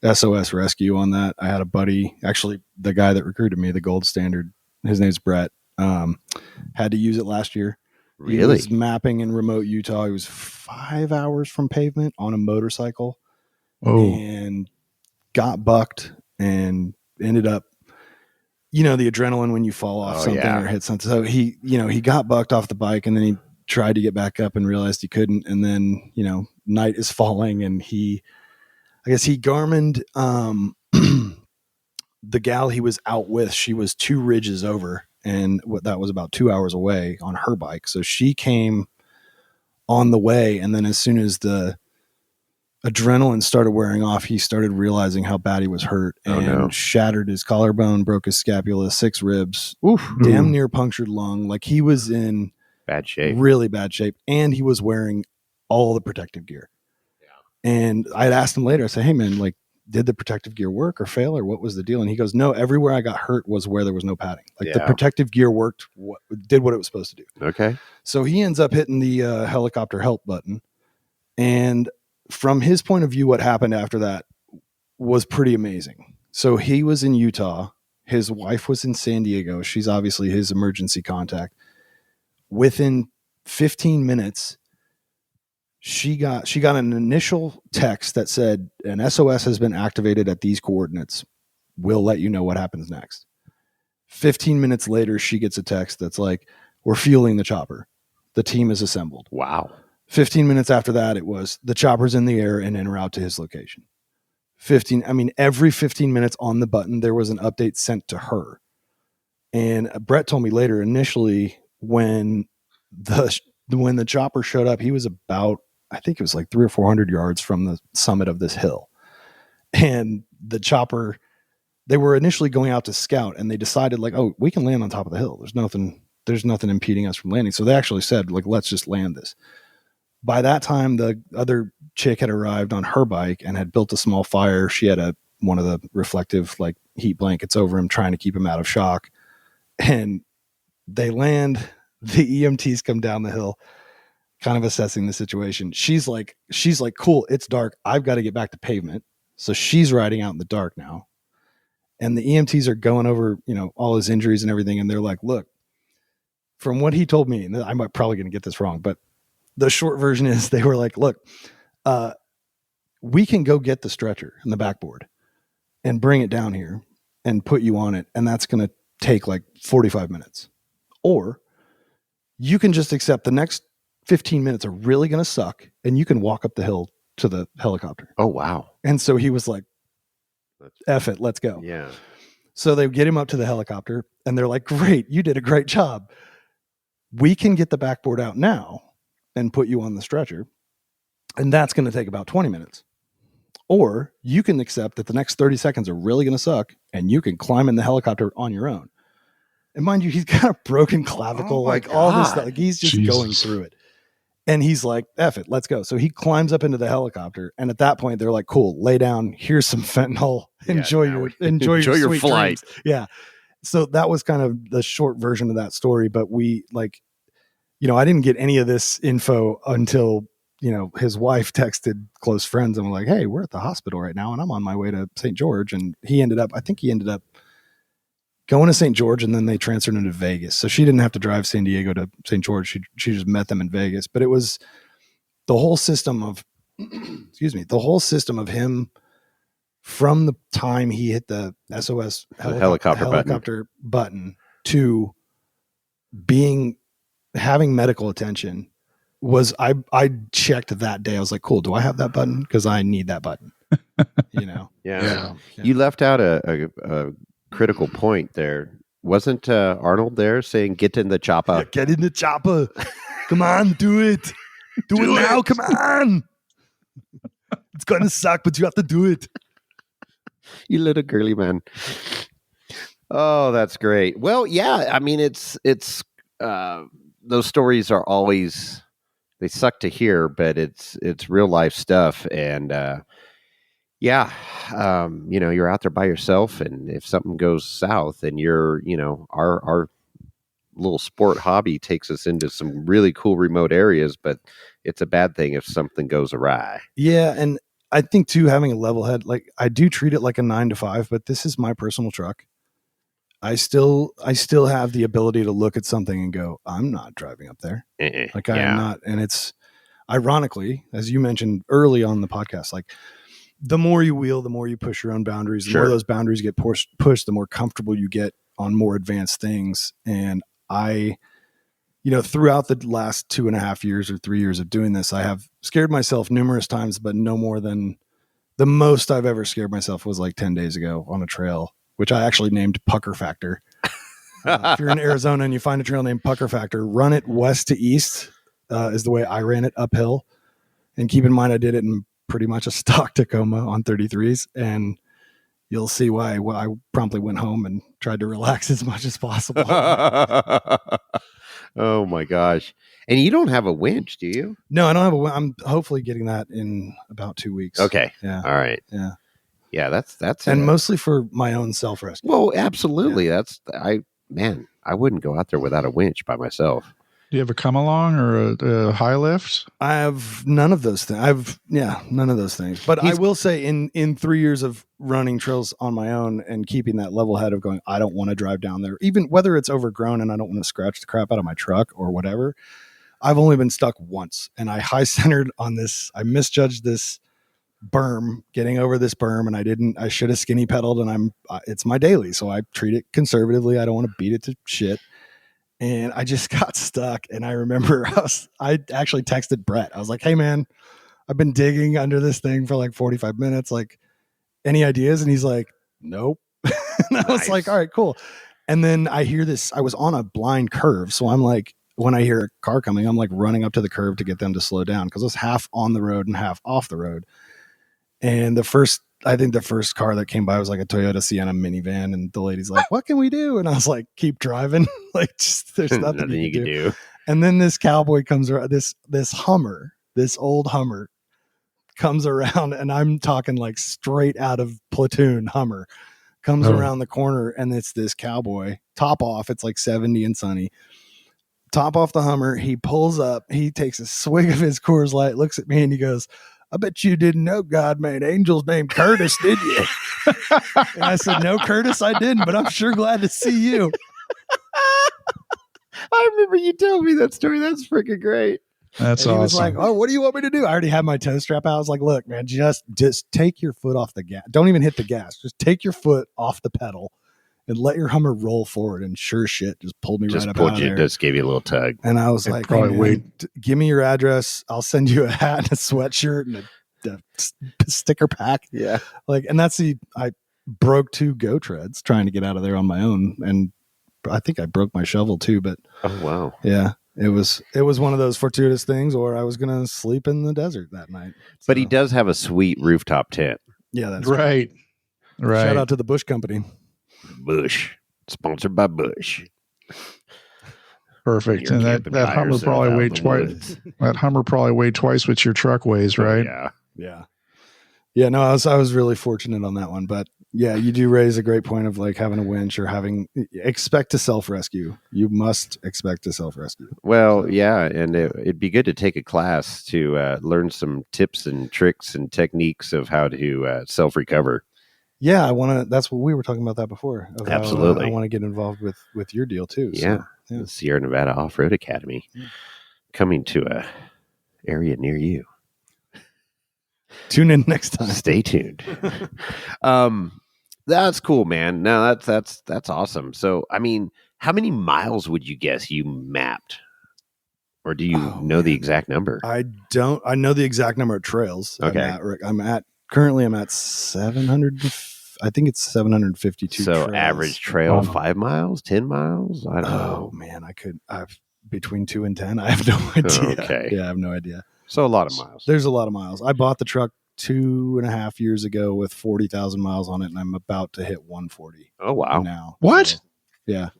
SOS rescue on that. I had a buddy, actually the guy that recruited me, the gold standard, his name's Brett, had to use it last year. Really? He was mapping in remote Utah. He was 5 hours from pavement on a motorcycle and got bucked and ended up, the adrenaline when you fall off something or hit something. So he got bucked off the bike, and then he tried to get back up and realized he couldn't. And then, night is falling, and I guess he Garmined the gal he was out with. She was 2 ridges over, and that was about 2 hours away on her bike. So she came on the way, and then as soon as the adrenaline started wearing off, he started realizing how bad he was hurt and shattered his collarbone, broke his scapula, 6 ribs, damn near punctured lung. Like, he was in bad shape, really bad shape, and he was wearing all the protective gear. Yeah. And I'd asked him later, I said, hey man, like, did the protective gear work or fail, or what was the deal? And he goes, no, everywhere I got hurt was where there was no padding. Like, the protective gear worked, did what it was supposed to do. Okay. So he ends up hitting the helicopter help button. And from his point of view, what happened after that was pretty amazing. So he was in Utah. His wife was in San Diego. She's obviously his emergency contact. Within 15 minutes, she got an initial text that said an SOS has been activated at these coordinates. We'll let you know what happens next. 15 minutes later, she gets a text that's like, we're fueling the chopper. The team is assembled. Wow. 15 minutes after that, it was the chopper's in the air and en route to his location. Every 15 minutes on the button, there was an update sent to her. And Brett told me later, initially, when the chopper showed up, he was about, I think it was like 300 or 400 yards from the summit of this hill. And the chopper, they were initially going out to scout, and they decided, like, oh, we can land on top of the hill. There's nothing impeding us from landing. So they actually said, like, let's just land this. By that time, the other chick had arrived on her bike and had built a small fire. She had one of the reflective, like, heat blankets over him, trying to keep him out of shock. And they land. The EMTs come down the hill, kind of assessing the situation. She's like, cool, it's dark. I've got to get back to pavement. So she's riding out in the dark now. And the EMTs are going over, all his injuries and everything. And they're like, look, from what he told me, and I'm probably going to get this wrong, but the short version is they were like, look, we can go get the stretcher and the backboard and bring it down here and put you on it. And that's going to take like 45 minutes. Or you can just accept the next 15 minutes are really going to suck, and you can walk up the hill to the helicopter. Oh, wow. And so he was like, F it, let's go. Yeah. So they get him up to the helicopter, and they're like, great, you did a great job. We can get the backboard out now and put you on the stretcher, and that's going to take about 20 minutes. Or you can accept that the next 30 seconds are really going to suck, and you can climb in the helicopter on your own. And mind you, he's got a broken clavicle, all this stuff. Like, he's just going through it. And he's like, F it, let's go. So he climbs up into the helicopter. And at that point, they're like, cool, lay down. Here's some fentanyl. Yeah, Enjoy now your your sweet flight. dreams. Yeah. So that was kind of the short version of that story. But we like, I didn't get any of this info until, his wife texted close friends and was like, hey, we're at the hospital right now and I'm on my way to St. George. And I think he ended up going to St. George, and then they transferred him to Vegas. So she didn't have to drive San Diego to St. George. She just met them in Vegas. But it was the whole system of, the whole system of him from the time he hit the SOS helicopter button to having medical attention was, I checked that day. I was like, cool, do I have that button? Because I need that button. Yeah. You left out a critical point there. Wasn't Arnold there saying, get in the chopper? Yeah, get in the chopper. Come on, do it. Do it now. Come on. It's going to suck, but you have to do it. You little girly man. Oh, that's great. Well, yeah, I mean, it's those stories are always, they suck to hear, but it's real life stuff. And, you're out there by yourself, and if something goes south, and you're, our little sport hobby takes us into some really cool remote areas, but it's a bad thing if something goes awry. Yeah. And I think too, having a level head, like I do treat it like a 9 to 5, but this is my personal truck. I still have the ability to look at something and go, I'm not driving up there. Like I am not. And it's ironically, as you mentioned early on the podcast, like the more you wheel, the more you push your own boundaries, the more those boundaries get pushed, the more comfortable you get on more advanced things. And throughout the last 2.5 years or 3 years of doing this, I have scared myself numerous times, but no more than the most I've ever scared myself was like 10 days ago on a trail, which I actually named Pucker Factor. If you're in Arizona and you find a trail named Pucker Factor, run it west to east is the way I ran it uphill. And keep in mind, I did it in pretty much a stock Tacoma on 33s, and you'll see why. Well, I promptly went home and tried to relax as much as possible. Oh my gosh. And you don't have a winch, do you? No, I don't have a winch. I'm hopefully getting that in about 2 weeks. Okay. Yeah. All right. Yeah. Yeah, that's and mostly for my own self-rescue. Well, absolutely. Yeah. I wouldn't go out there without a winch by myself. Do you have a come along or a high lift? I have none of those things. None of those things. But I will say in 3 years of running trails on my own and keeping that level head of going, I don't want to drive down there, even whether it's overgrown and I don't want to scratch the crap out of my truck or whatever. I've only been stuck once, and I high centered on this. I misjudged this berm, getting over this berm, and I should have skinny pedaled, and it's my daily. So I treat it conservatively. I don't want to beat it to shit. And I just got stuck. And I remember I actually texted Brett. I was like, hey man, I've been digging under this thing for like 45 minutes. Like, any ideas? And he's like, nope. And I was like, all right, cool. And then I hear this, I was on a blind curve. So I'm like, when I hear a car coming, I'm like running up to the curve to get them to slow down, because I was half on the road and half off the road. And I think the first car that came by was like a Toyota Sienna minivan, and the lady's like, what can we do? And I was like, keep driving. Like, there's nothing you can do. And then this cowboy comes around, this Hummer, this old Hummer comes around, and I'm talking like straight out of Platoon Hummer, comes around the corner, and it's this cowboy, top off. It's like 70 and sunny. Top off the Hummer. He pulls up, he takes a swig of his Coors Light, looks at me, and he goes, I bet you didn't know God made angels named Curtis, did you? And I said, no, Curtis, I didn't, but I'm sure glad to see you. I remember you telling me that story. That's freaking great. That's and awesome. He was like, oh, what do you want me to do? I already had my toe strap out. I was like, look, man, just take your foot off the gas. Don't even hit the gas. Just take your foot off the pedal and let your Hummer roll forward. And sure shit, just pulled me right up out of there. Just gave you a little tug. And I was like, probably wait, give me your address. I'll send you a hat and a sweatshirt and a sticker pack. Yeah. Like, and I broke 2 go treads trying to get out of there on my own. And I think I broke my shovel too, but oh, wow. Yeah. It was one of those fortuitous things, or I was going to sleep in the desert that night. So. But he does have a sweet rooftop tent. Yeah. That's right. Right. Shout out to the Bush Company. Bush, sponsored by Bush. Perfect. You're And camping that by Hummer yourself probably out in weighed the twice. woods. That Hummer probably weighed twice what your truck weighs, Oh, right? yeah. Yeah, no, I was really fortunate on that one, but yeah, you do raise a great point of like having a winch or expect to self-rescue. You must expect to self-rescue. Well, So, yeah, and it'd be good to take a class to learn some tips and tricks and techniques of how to self-recover. yeah, that's what we were talking about that before. Of Absolutely. How, I want to get involved with your deal too. Yeah. So, yeah. The Sierra Nevada Off-Road Academy Yeah. coming to a area near you. Tune in next time. Stay tuned. That's cool, man. No, that's awesome. So, I mean, how many miles would you guess you mapped? Or do you know the exact number? I don't. I know the exact number of trails. Okay. Currently I'm at 700. I think it's 752. So trails. average trail, Wow. 5 miles, 10 miles? I don't know. Oh man, I've between 2 and 10. I have no idea. Okay. Yeah, I have no idea. So a lot of miles. There's a lot of miles. I bought the truck 2.5 years ago with 40,000 miles on it, and I'm about to hit 140. Oh, wow. Now. What? So, yeah,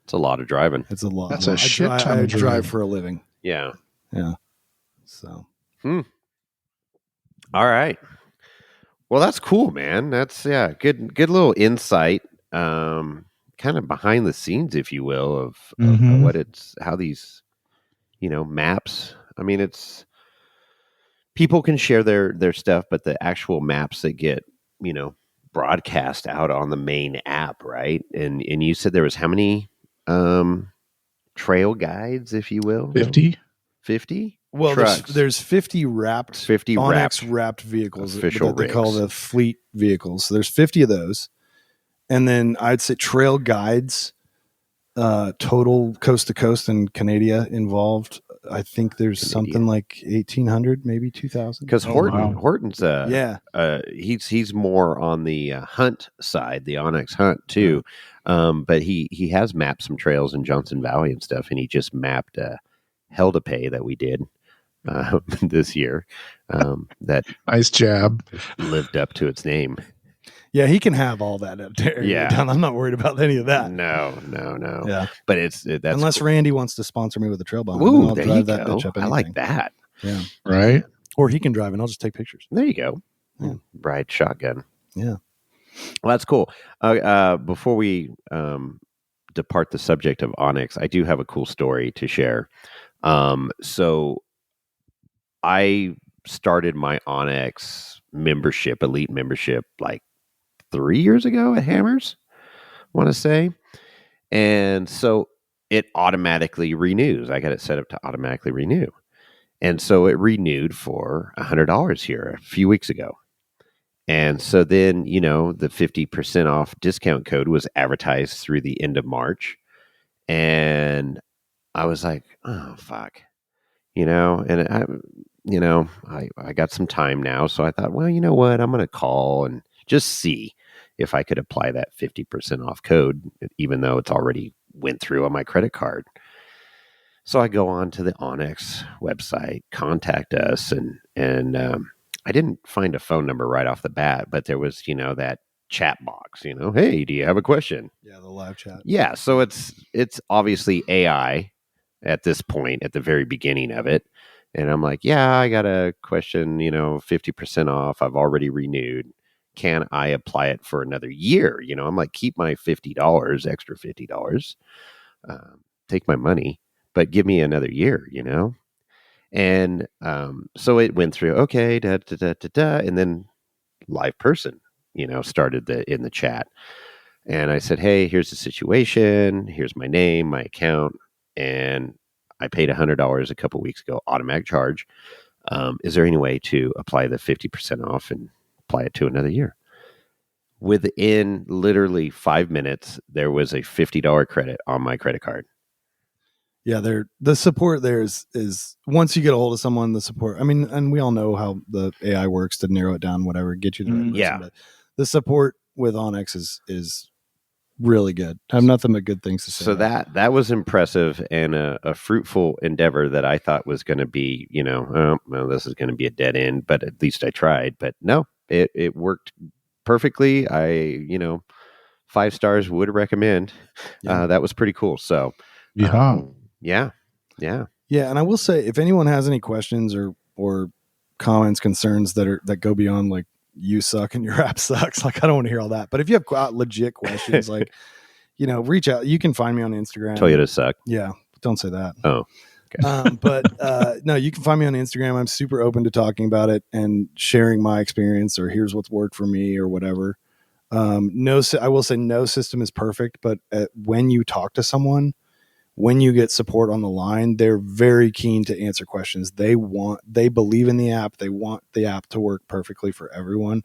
It's a lot of driving. it's a lot. That's a shit ton I of drive driving. for a living. Yeah. Yeah. So All right. Well, that's cool, man. That's good little insight. Kind of behind the scenes, if you will, of Mhm. how these, maps. I mean, it's people can share their stuff, but the actual maps that get, broadcast out on the main app, right? And you said there was how many trail guides, if you will? 50? 50? well, Trucks. there's 50 wrapped 50 OnX wrapped vehicles official that they call rigs. the fleet vehicles. So there's 50 of those, and then I'd say trail guides, total coast to coast and Canada involved. I think there's something like 1,800, maybe 2,000. Because Oh, Horton's yeah, he's more on the hunt side, the OnX Hunt too. But he has mapped some trails in Johnson Valley and stuff, and he just mapped Hell to Pay that we did this year. That Nice jab. lived up to its name. yeah, he can have all that up there. Yeah. I'm not worried about any of that. No. Yeah, But that's unless cool. Randy wants to sponsor me with a trail bomb, Ooh, I'll there drive you that go. bitch up. I Anything. like that. Yeah, Right? or he can drive and I'll just take pictures. There you go. Yeah. Ride shotgun. Yeah. Well, that's cool. Before we depart the subject of OnX, I do have a cool story to share. So I started my OnX membership, elite membership, like 3 years ago at Hammers, I want to say. And so it automatically renews. I got it set up to automatically renew. And so it renewed for $100 here a few weeks ago. And so then, the 50% off discount code was advertised through the end of March. And I was like, oh, fuck. And I got some time now. So I thought, well, you know what? I'm going to call and just see if I could apply that 50% off code, even though it's already went through on my credit card. So I go on to the OnX website, contact us, and I didn't find a phone number right off the bat, but there was, that chat box, hey, do you have a question? Yeah, the live chat. Yeah, so it's obviously AI at this point, at the very beginning of it. And I'm like, yeah, I got a question, 50% off. I've already renewed. Can I apply it for another year? I'm like, keep my $50, extra $50. Take my money, but give me another year, And so it went through, okay, and then live person, started in the chat. And I said, hey, here's the situation. Here's my name, my account. And I paid $100 a couple weeks ago, automatic charge. Is there any way to apply the 50% off and apply it to another year? Within literally 5 minutes, there was a $50 credit on my credit card. Yeah, the support there is once you get a hold of someone, the support. I mean, and we all know how the AI works to narrow it down, whatever, get you the right person. Yeah. But the support with OnX is really good. I have nothing but good things to say. So that was impressive and a fruitful endeavor that I thought was going to be, well, this is going to be a dead end, but at least I tried. But no, it worked perfectly. 5 stars would recommend. Yeah. That was pretty cool. So Yeah. Yeah. Yeah. Yeah, and I will say, if anyone has any questions or comments, concerns that go beyond like you suck and your app sucks, like I don't want to hear all that. But if you have legit questions, like reach out. You can find me on Instagram. Toyota suck. Yeah, don't say that. Oh. But no, you can find me on Instagram. I'm super open to talking about it and sharing my experience, or here's what's worked for me or whatever. I will say no system is perfect, but when you talk to someone, when you get support on the line, they're very keen to answer questions. They believe in the app. They want the app to work perfectly for everyone.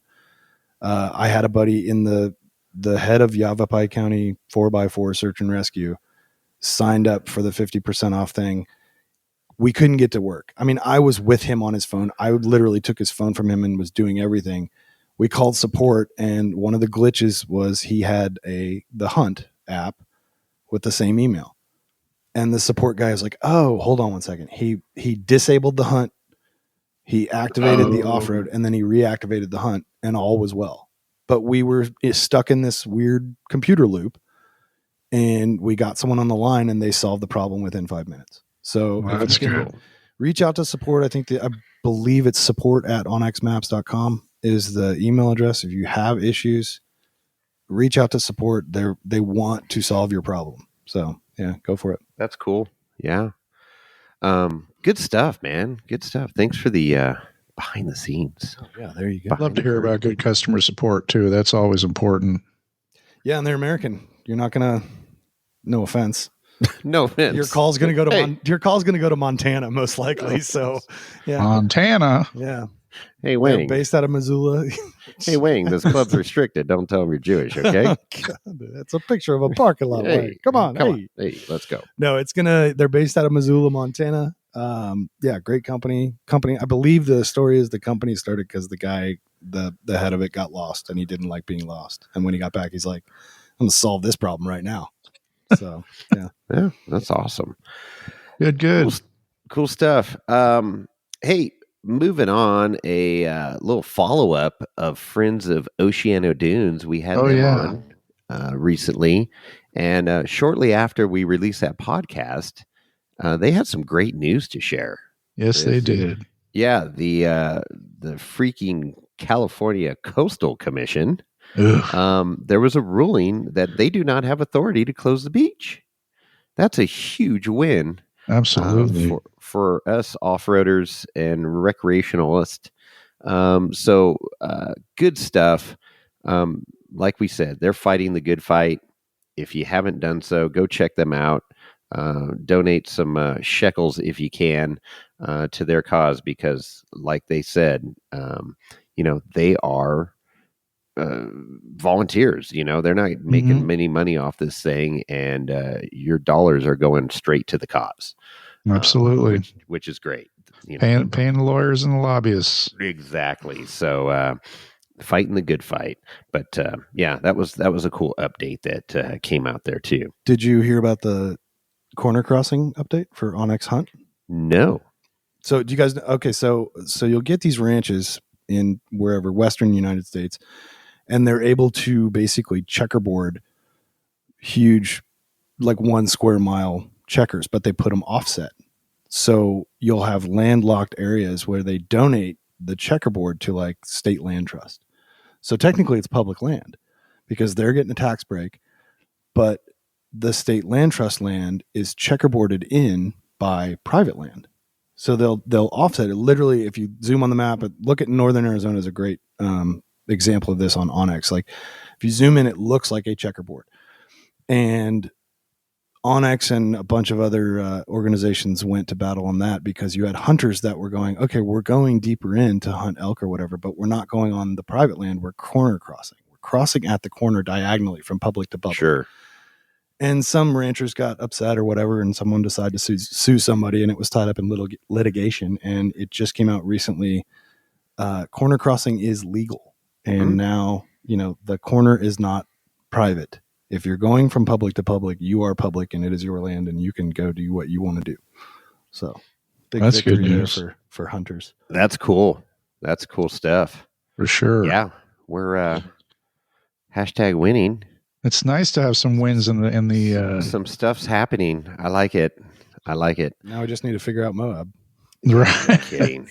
I had a buddy in the head of Yavapai County 4x4 search and rescue signed up for the 50% off thing. We couldn't get to work. I mean, I was with him on his phone. I literally took his phone from him and was doing everything. We called support, and one of the glitches was he had the Hunt app with the same email. And the support guy was like, "Oh, hold on one second." He disabled the Hunt, he activated the Offroad, and then he reactivated the Hunt, and all was well. But we were stuck in this weird computer loop, and we got someone on the line, and they solved the problem within 5 minutes. So That's good. reach out to support. I believe it's support@onxmaps.com is the email address. If you have issues, reach out to support. They want to solve your problem. So yeah, go for it. That's cool. Yeah. Good stuff, man. Good stuff. Thanks for the behind the scenes. Oh, yeah, there you go. I'd love to hear about good customer support too. That's always important. Yeah, and they're American. You're not gonna. No offense. No offense. Your call's gonna go to Montana most likely. So yeah, Montana. yeah. Hey, Wayne. They're based out of Missoula. Hey, Wayne, this club's restricted. Don't tell them you're Jewish, okay? God, that's a picture of a parking lot. Hey, Come on. Hey, let's go. No, they're based out of Missoula, Montana. Yeah, great company. I believe the story is the company started because the guy, the head of it, got lost and he didn't like being lost. And when he got back, he's like, I'm going to solve this problem right now. So, yeah. Yeah, that's awesome. Good. Cool stuff. Hey, moving on, a little follow-up of Friends of Oceano Dunes. We had them on recently, and shortly after we released that podcast, they had some great news to share. Yes, they did. Yeah, the freaking California Coastal Commission, there was a ruling that they do not have authority to close the beach. That's a huge win. Absolutely. For us off-roaders and recreationalists. So good stuff. Like we said, they're fighting the good fight. If you haven't done so, go check them out. Donate some shekels if you can to their cause, because like they said, they are volunteers. They're not making many money off this thing, and your dollars are going straight to the cause. Absolutely. Which is great. Paying the lawyers and the lobbyists. Exactly. So fighting the good fight. But yeah, that was a cool update that came out there too. Did you hear about the corner crossing update for OnX Hunt? No. So do you guys? Okay, so you'll get these ranches in wherever Western United States, and they're able to basically checkerboard huge, like 1 square mile checkers, but they put them offset. So you'll have landlocked areas where they donate the checkerboard to like state land trust. So technically it's public land because they're getting a tax break, but the state land trust land is checkerboarded in by private land. So they'll offset it. Literally, if you zoom on the map, look at Northern Arizona is a great example of this on OnX. Like if you zoom in, it looks like a checkerboard. And OnX and a bunch of other organizations went to battle on that because you had hunters that were going, okay, we're going deeper in to hunt elk or whatever, but we're not going on the private land. We're corner crossing. We're crossing at the corner diagonally from public to public. Sure. And some ranchers got upset or whatever, and someone decided to sue somebody, and it was tied up in litigation. And it just came out recently. Corner crossing is legal. And now, the corner is not private. If you're going from public to public, you are public and it is your land and you can go do what you want to do. So big That's victory good news there for hunters. That's cool. That's cool stuff. For sure. Yeah. We're hashtag winning. It's nice to have some wins in the some stuff's happening. I like it. I like it. Now I just need to figure out Moab. No Right. kidding.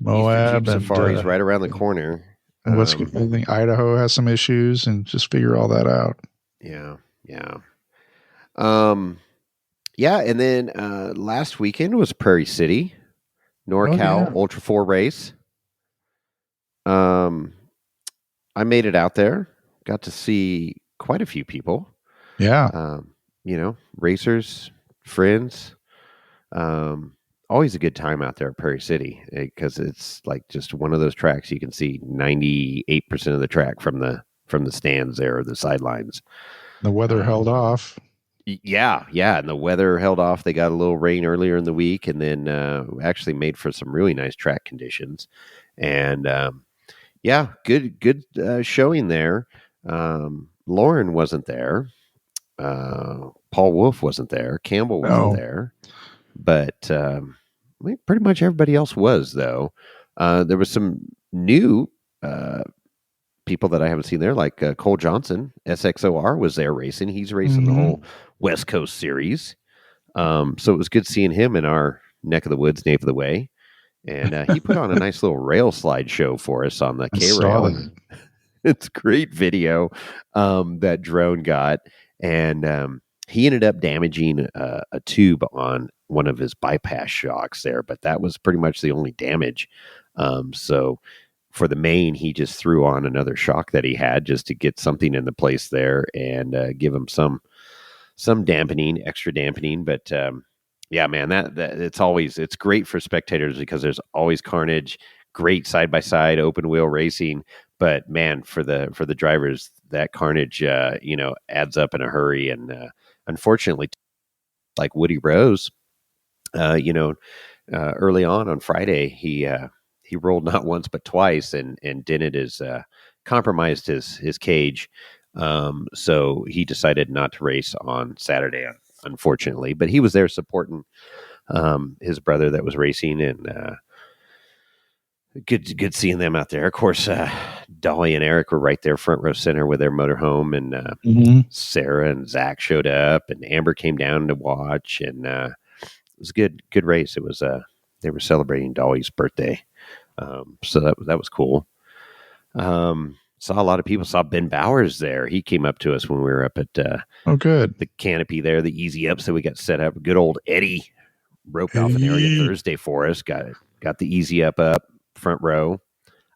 Moab Eastern and Jeep Safari's right around the corner. I think Idaho has some issues, and just figure all that out. Yeah. Yeah, and then last weekend was Prairie City, NorCal Ultra 4 race. I made it out there. Got to see quite a few people. Yeah. Racers, friends. Always a good time out there at Prairie City because it's like just one of those tracks you can see 98% of the track from the stands there or the sidelines. The weather held off. Yeah, and the weather held off. They got a little rain earlier in the week, and then actually made for some really nice track conditions. And good showing there. Lauren wasn't there. Paul Wolf wasn't there. Campbell wasn't there. But I think pretty much everybody else was, though. There was some new people that I haven't seen there, like Cole Johnson, SXOR, was there racing. He's racing the whole West Coast series. So it was good seeing him in our neck of the woods, Nape of the Way. And he put on a nice little rail slide show for us on the K-Rail. It's great video that drone got. And he ended up damaging a tube on one of his bypass shocks there, but that was pretty much the only damage. So for the main, he just threw on another shock that he had just to get something in the place there and give him some dampening, extra dampening. But yeah, man, that it's great for spectators because there's always carnage. Great side by side open wheel racing, but man, for the drivers, that carnage adds up in a hurry. And unfortunately, like Woody Rose, early on Friday, he rolled not once but twice and dented his compromised his cage. So he decided not to race on Saturday, unfortunately. But he was there supporting his brother that was racing, and good seeing them out there. Of course, Dolly and Eric were right there front row center with their motorhome, and Sarah and Zach showed up, and Amber came down to watch, and it was a good race. It was they were celebrating Dolly's birthday. So that was cool. Saw a lot of people. Saw Ben Bowers there. He came up to us when we were up at good. the canopy there, the easy ups that we got set up. Good old Eddie roped off an area Thursday for us. Got the easy up front row.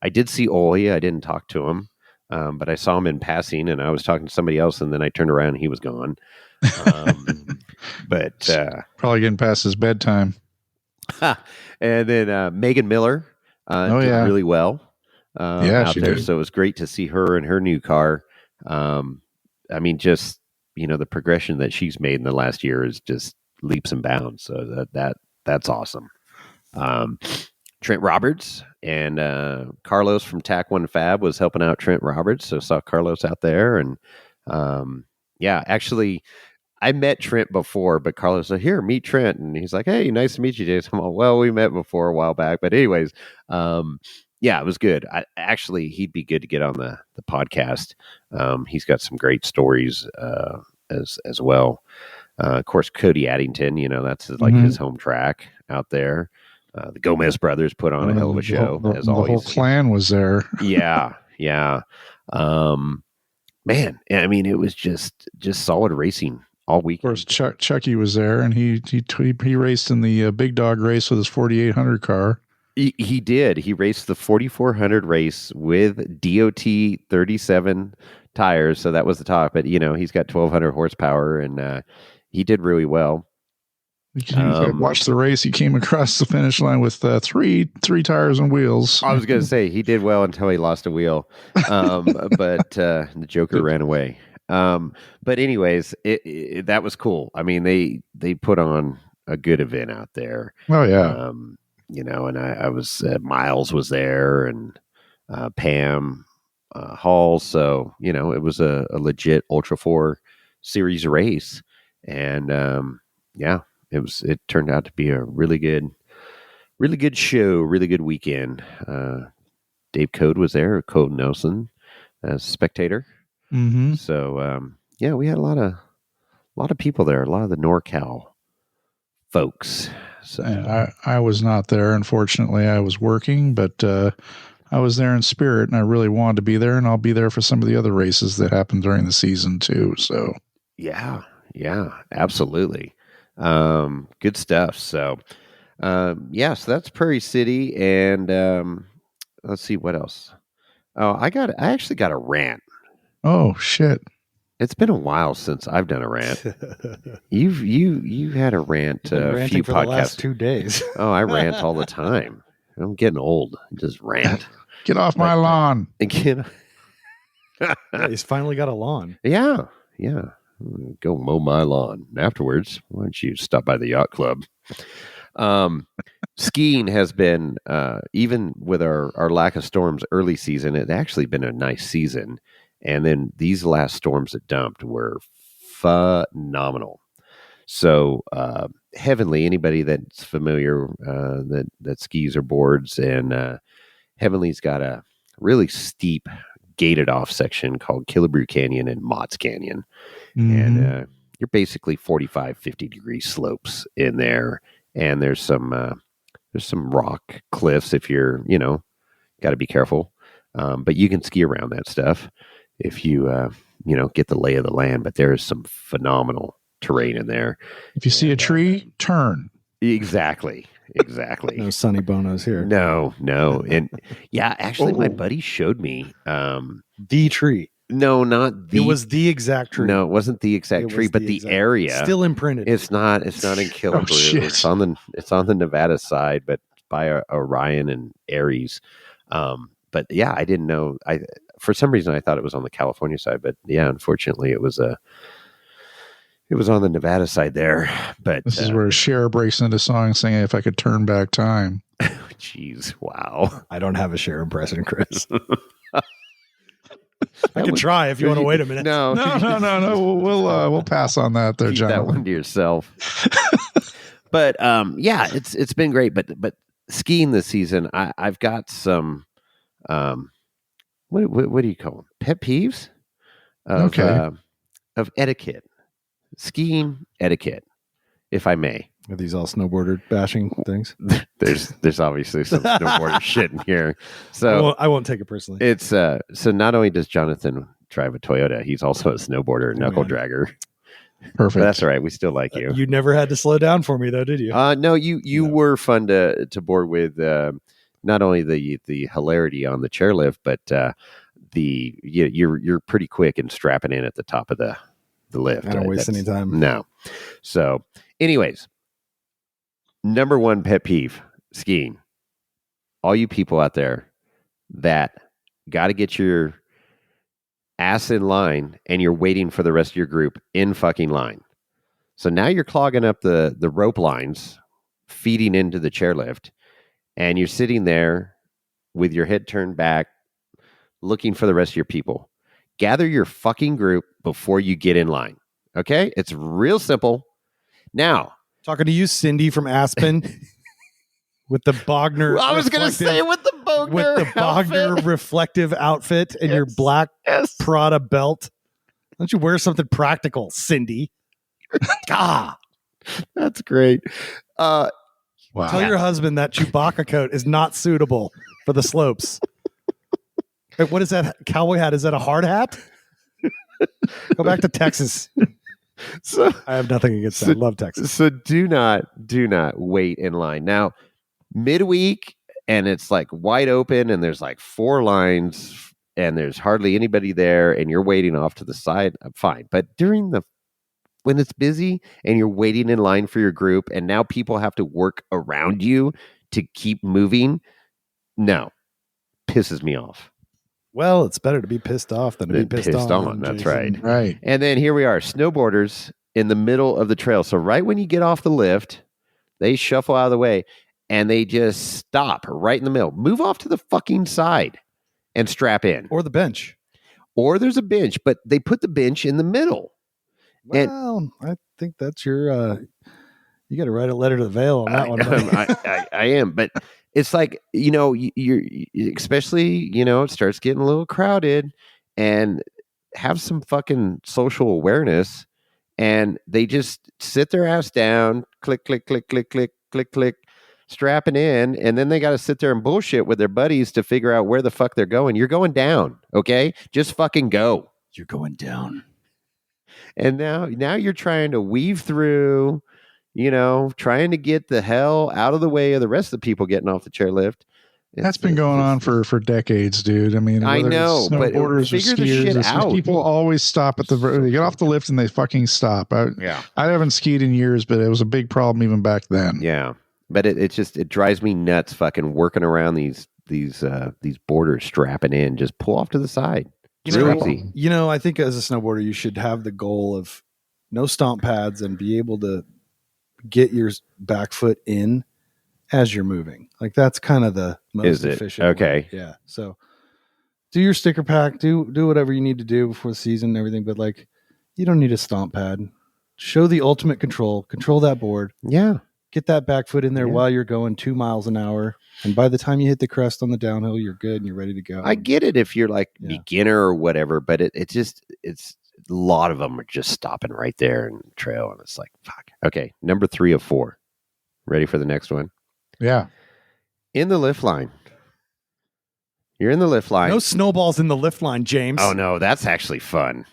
I did see Oli. I didn't talk to him, but I saw him in passing, and I was talking to somebody else, and then I turned around and he was gone. But probably getting past his bedtime. And then Megan Miller did really well out there. Did. So it was great to see her in her new car. I mean, just the progression that she's made in the last year is just leaps and bounds. So that's awesome. Trent Roberts and Carlos from TAC 1 Fab was helping out Trent Roberts. So saw Carlos out there, and actually, I met Trent before, but Carlos said, "Here, meet Trent," and he's like, "Hey, nice to meet you, Jason." I'm like, well, we met before a while back, but anyways, it was good. He'd be good to get on the podcast. He's got some great stories as well. Of course, Cody Addington, that's like his home track out there. The Gomez brothers put on a hell of a show, as always. The whole clan was there. Yeah. Man, I mean, it was just solid racing all week. Of course, Chucky was there, and he raced in the big dog race with his 4800 car. He did. He raced the 4400 race with DOT 37 tires, so that was the top. But he's got 1200 horsepower, and he did really well. Watched the race. He came across the finish line with three tires and wheels. I was going to say he did well until he lost a wheel, but the Joker ran away. But anyways, that was cool. I mean, they put on a good event out there. Oh yeah. And I was Miles was there, and Pam Hall. So it was a legit Ultra 4 series race, and it turned out to be a really good show, really good weekend. Dave Code was there, Code Nelson as spectator. Mm-hmm. So we had a lot of people there, a lot of the NorCal folks. So I was not there, unfortunately. I was working, but I was there in spirit, and I really wanted to be there, and I'll be there for some of the other races that happen during the season too. So yeah, absolutely. Good stuff. So yeah, so that's Prairie City, and let's see what else. Oh, I actually got a rant. oh shit. It's been a while since I've done a rant. You had a rant You've been a ranting few for podcasts. the last 2 days. Oh, I rant all the time. I'm getting old. I just rant. Get off my lawn. Again. Yeah, he's finally got a lawn. Yeah. Go mow my lawn. Afterwards, why don't you stop by the yacht club? Skiing has been, even with our lack of storms early season, it's actually been a nice season. And then these last storms that dumped were phenomenal. So Heavenly, anybody that's familiar that skis or boards, and Heavenly's got a really steep gated off section called Killebrew Canyon and Mott's Canyon. Mhm. And you're basically 45, 50 degree slopes in there. And there's some rock cliffs if you're, got to be careful. But you can ski around that stuff if you, get the lay of the land. But there is some phenomenal terrain in there. If you see a tree, turn. Exactly. No sunny bonos here. No. And yeah, actually, my Oh. buddy showed me. The tree. No, not the. It was the exact tree. No, it wasn't the exact It tree, was but the the exact- area. Still imprinted. It's not in Killebrew. shit. It's on the Nevada side, but by Orion and Aries. But yeah, I didn't know. For some reason I thought it was on the California side, but yeah, unfortunately it was on the Nevada side there. But This is where Cher breaks into song singing "If I Could Turn Back Time." Jeez, wow. I don't have a Cher impression, Chris. I That can would- try if you want to wait a minute. No, No. We'll pass on that there, keep that Jonathan. one to yourself. But yeah, it's been great. But skiing this season, I've got some what do you call them? Pet peeves of, Okay. Of etiquette, skiing etiquette, if I may. Are these all snowboarder bashing things? There's obviously some snowboarder shit in here. So I won't take it personally. it's so not only does Jonathan drive a Toyota, he's also a snowboarder, knuckle man. dragger. Perfect. But that's all right. We still like you. You never had to slow down for me, though, did you? No, you No. were fun to board with. Not only the hilarity on the chairlift, but you're pretty quick in strapping in at the top of the lift. I don't waste any time. No. So, anyways, number one pet peeve: skiing. All you people out there that got to get your ass in line, and you're waiting for the rest of your group in fucking line. So now you're clogging up the rope lines, feeding into the chairlift, and you're sitting there with your head turned back, looking for the rest of your people. Gather your fucking group before you get in line. Okay? It's real simple. Now, Talking to you, Cindy from Aspen, with the Bogner. I was going to say it with the Bogner. with the Bogner outfit. reflective outfit and your black Yes. Prada belt. Why don't you wear something practical, Cindy? Ah, that's great. Wow. Tell your husband that Chewbacca coat is not suitable for the slopes. Hey, what is that cowboy hat? Is that a hard hat? Go back to Texas. So, I have nothing against that. Love Texas. So do not wait in line. Now, midweek, and it's like wide open, and there's like 4 lines, and there's hardly anybody there, and you're waiting off to the side. Fine, but when it's busy and you're waiting in line for your group, and now people have to work around you to keep moving, no, pisses me off. Well, it's better to be pissed off than to be pissed on. That's Jason. right. Right. And then here we are, snowboarders in the middle of the trail. So right when you get off the lift, they shuffle out of the way and they just stop right in the middle. Move off to the fucking side and strap in. Or the bench. Or there's a bench, but they put the bench in the middle. And- Well, I think that's your. You got to write a letter to the Vial on that one. buddy. I am, but it's like, you're especially, it starts getting a little crowded, and have some fucking social awareness and they just sit their ass down, click, click, click, click, click, click, click, strapping in, and then they got to sit there and bullshit with their buddies to figure out where the fuck they're going. You're going down, okay? Just fucking go. You're going down. And now you're trying to weave through, trying to get the hell out of the way of the rest of the people getting off the chairlift. That's been going on for decades, dude. I mean, I know, but snowboarders or figure the shit skiers, out. people always stop at they get off the lift and they fucking stop. I haven't skied in years, but it was a big problem even back then. Yeah, but it drives me nuts. Fucking working around these borders, strapping in, just pull off to the side. Easy. I think as a snowboarder, you should have the goal of no stomp pads and be able to get your back foot in as you're moving. Like that's kind of the most efficient. Okay. way. Yeah. So do your sticker pack, do whatever you need to do before the season and everything, but like you don't need a stomp pad. Show the ultimate control that board. Yeah. Get that back foot in there while you're going 2 miles an hour. And by the time you hit the crest on the downhill, you're good and you're ready to go. I get it if you're like beginner or whatever, but it's a lot of them are just stopping right there in the trail. And it's like, fuck. Okay. Number 3 of 4. Ready for the next one? Yeah. In the lift line. You're in the lift line. No snowballs in the lift line, James. Oh no, that's actually fun.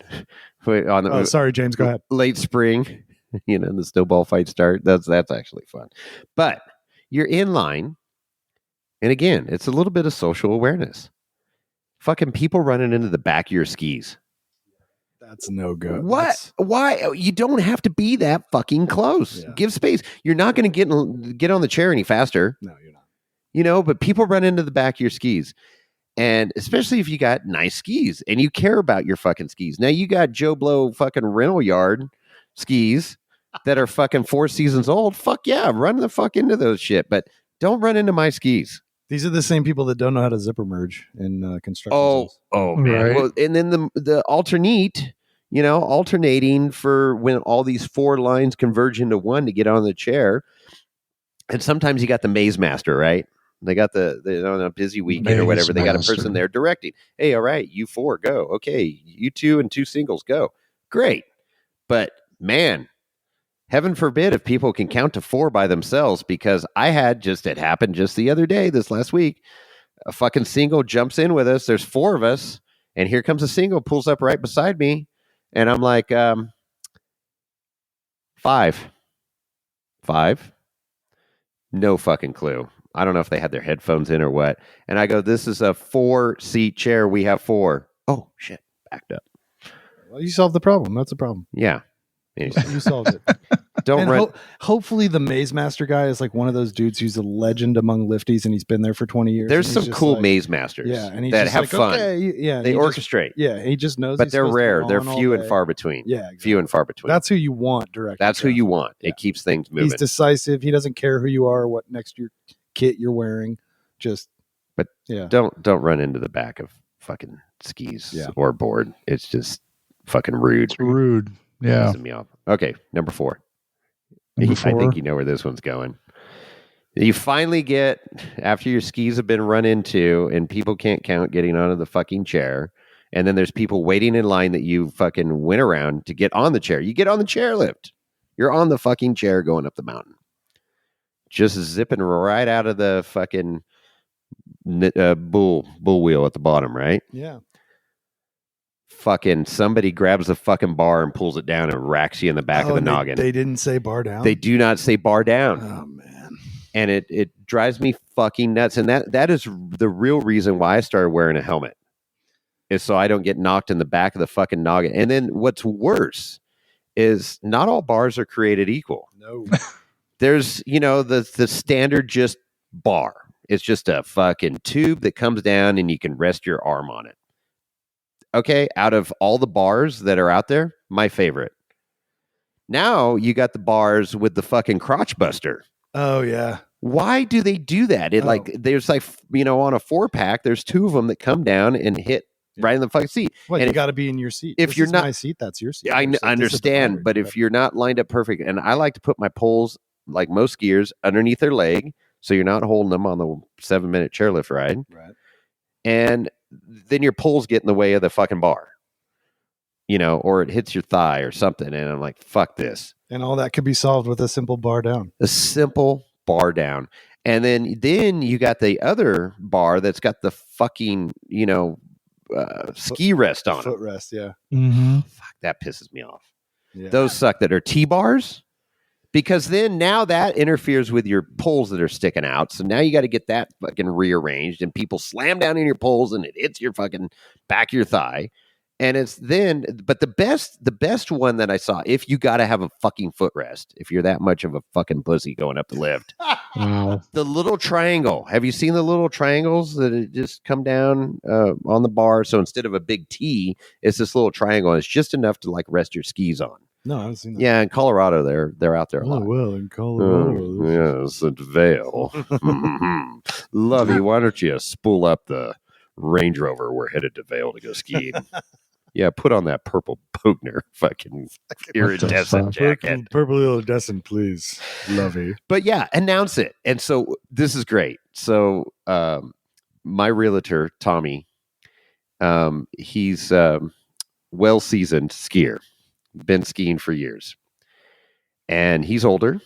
Sorry, James, go ahead. Late spring, the snowball fight start. That's actually fun. But you're in line, and again, it's a little bit of social awareness. Fucking people running into the back of your skis. That's no good. What? Why? You don't have to be that fucking close. Yeah. Give space. You're not going to get on the chair any faster. No, you're not. But people run into the back of your skis. And especially if you got nice skis and you care about your fucking skis. Now you got Joe Blow fucking rental yard skis that are fucking 4 seasons old. Fuck yeah, run the fuck into those shit. But don't run into my skis. These are the same people that don't know how to zipper merge in construction. Oh man. Right. Well, and then the alternating for when all these 4 lines converge into one to get on the chair. And sometimes you got the maze master, right? They got on a busy weekend or whatever. They got a person there directing. Hey, all right, you 4 go. Okay, you 2 and 2 singles go. Great. But man, heaven forbid if people can count to 4 by themselves, because it happened just the other day, this last week. A fucking single jumps in with us. There's 4 of us, and here comes a single, pulls up right beside me, and I'm like, 5. No fucking clue. I don't know if they had their headphones in or what. And I go, this is a 4-seat chair. We have 4. Oh, shit. Backed up. Well, you solved the problem. That's a problem. Yeah. You solved it. Don't run. Hopefully the Maze Master guy is like one of those dudes who's a legend among lifties and he's been there for 20 years. There's some cool maze masters that have fun. Okay, they orchestrate. He just knows. But they're rare. They're few and far between. Yeah, exactly. Few and far between. That's who you want directly. That's who you want. Yeah. It keeps things moving. He's decisive. He doesn't care who you are or what next to your kit you're wearing. Don't run into the back of fucking skis or board. It's just fucking rude. It's rude. Yeah. Me off. Okay, number 4. I think you know where this one's going. You finally get, after your skis have been run into and people can't count getting onto the fucking chair, and then there's people waiting in line that you fucking went around to get on the chair. You get on the chairlift. You're on the fucking chair going up the mountain. Just zipping right out of the fucking bull wheel at the bottom, right? Yeah. Fucking somebody grabs the fucking bar and pulls it down and racks you in the back of the noggin. They didn't say bar down. They do not say bar down. Oh man. And it drives me fucking nuts. And that is the real reason why I started wearing a helmet, is so I don't get knocked in the back of the fucking noggin. And then what's worse is not all bars are created equal. No. There's, the standard just bar. It's just a fucking tube that comes down and you can rest your arm on it. Okay, out of all the bars that are out there, my favorite. Now you got the bars with the fucking crotch buster. Oh yeah. Why do they do that? There's on a 4-pack, there's 2 of them that come down and hit right in the fucking seat. Well, you got to be in your seat. If you're not my seat, that's your seat. I understand, but if you're not lined up perfect, and I like to put my poles, like most skiers, underneath their leg, so you're not holding them on the 7-minute chairlift ride. Right. And then your poles get in the way of the fucking bar. or it hits your thigh or something. And I'm like, fuck this. And all that could be solved with a simple bar down. A simple bar down. And then you got the other bar that's got the fucking, ski rest on it. Footrest, yeah. Mm-hmm. Fuck, that pisses me off. Yeah. Those suck that are T-bars, because then now that interferes with your poles that are sticking out. So now you got to get that fucking rearranged, and people slam down in your poles and it hits your fucking back of your thigh. And but the best one that I saw, if you got to have a fucking footrest, if you're that much of a fucking pussy going up the lift, Wow. the little triangle. Have you seen the little triangles that just come down on the bar? So instead of a big T, it's this little triangle. And it's just enough to like rest your skis on. No, I haven't seen that. Yeah, in Colorado, they're out there a lot. well, in Colorado. Yes, at Vial. Lovey, why don't you spool up the Range Rover? We're headed to Vial to go skiing. Yeah, put on that purple Pogner fucking iridescent jacket. Purple iridescent, please. Lovey. But yeah, announce it. And so this is great. So my realtor, Tommy, he's well-seasoned skier, been skiing for years. And he's older,